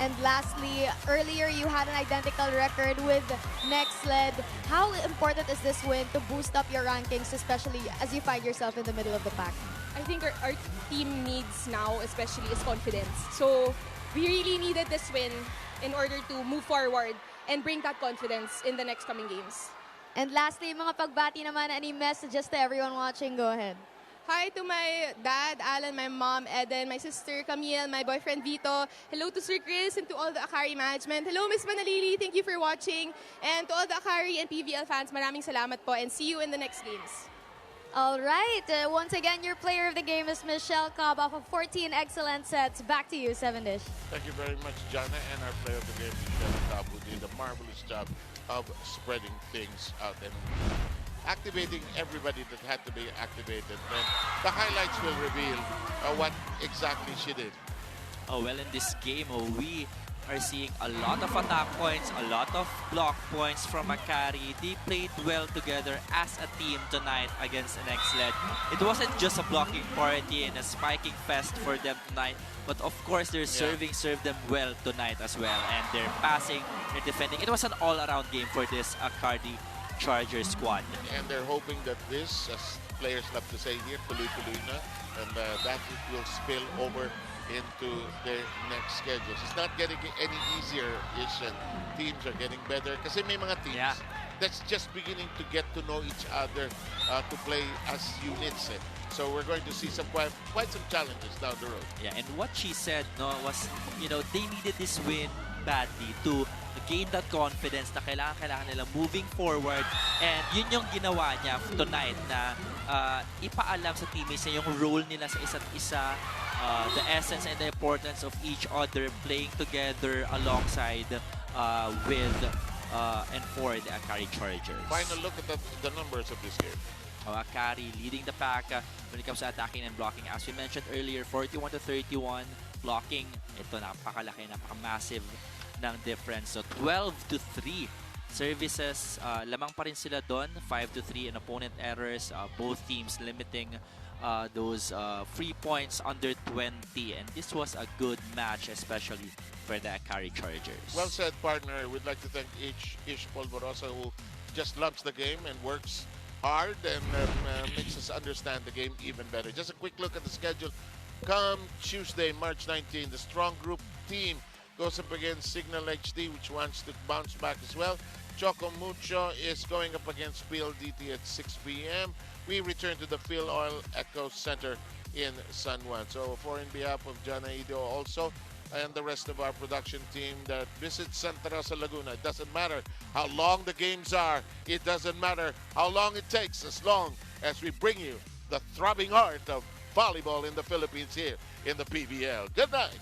Speaker 4: And lastly, earlier you had an identical record with Nxled. How important is this win to boost up your rankings, especially as you find yourself in the middle of the pack?
Speaker 8: I think our team needs now, especially, is confidence. So, we really needed this win in order to move forward and bring that confidence in the next coming games.
Speaker 4: And lastly, mga pagbati naman, any messages to everyone watching? Go ahead.
Speaker 8: Hi to my dad, Alan, my mom, Eden, my sister, Camille, my boyfriend, Vito. Hello to Sir Chris and to all the Akari management. Hello, Miss Manalili. Thank you for watching. And to all the Akari and PVL fans, maraming salamat po and see you in the next games.
Speaker 4: All right. Once again, your player of the game is Michelle Cobb off of 14 excellent sets. Back to you, 7-ish.
Speaker 2: Thank you very much, Jana, and our player of the game, Michelle Cobb, who did a marvelous job of spreading things out and activating everybody that had to be activated. Then the highlights will reveal what exactly she did.
Speaker 3: Oh, well, in this game, we are seeing a lot of attack points, a lot of block points from Akari. They played well together as a team tonight against Nxled. It wasn't just a blocking party and a spiking fest for them tonight, but of course their serving served them well tonight as well. And their passing, their defending. It was an all-around game for this Akari Chargers squad.
Speaker 2: And they're hoping that this, as players love to say here, tuloy-tuloy na, and that it will spill over into their next schedules. It's not getting any easier, Ish, and teams are getting better. Kasi may mga teams that's just beginning to get to know each other to play as units. So we're going to see quite some challenges down the road.
Speaker 3: Yeah, and what she said was, they needed this win badly to gain that confidence na kailangan nila moving forward. And yun yung ginawa niya tonight na ipaalam sa teammates niya yung role nila sa isa't isa, the essence and the importance of each other playing together alongside with and for the Akari Chargers.
Speaker 2: Final look at the numbers of this game.
Speaker 3: Akari leading the pack when it comes to attacking and blocking. As we mentioned earlier, 41-31 blocking. Ito napakalaki, napaka-massive ng difference. So 12-3 services. Lamang pa rin sila doon. 5-3 in opponent errors. Both teams limiting those free points under 20. And this was a good match, especially for the Akari Chargers.
Speaker 2: Well said, partner. We'd like to thank Ish Polvorosa, who just loves the game and works hard and makes us understand the game even better. Just a quick look at the schedule. Come Tuesday, March 19, the strong group team goes up against Signal HD, which wants to bounce back as well. Choco Mucho is going up against PLDT at 6 p.m. We return to the Phil Oil Echo Center in San Juan. So for in behalf of Jana Ido also, and the rest of our production team that visits Santa Rosa, Laguna. It doesn't matter how long the games are. It doesn't matter how long it takes, as long as we bring you the throbbing heart of volleyball in the Philippines here in the PVL. Good night.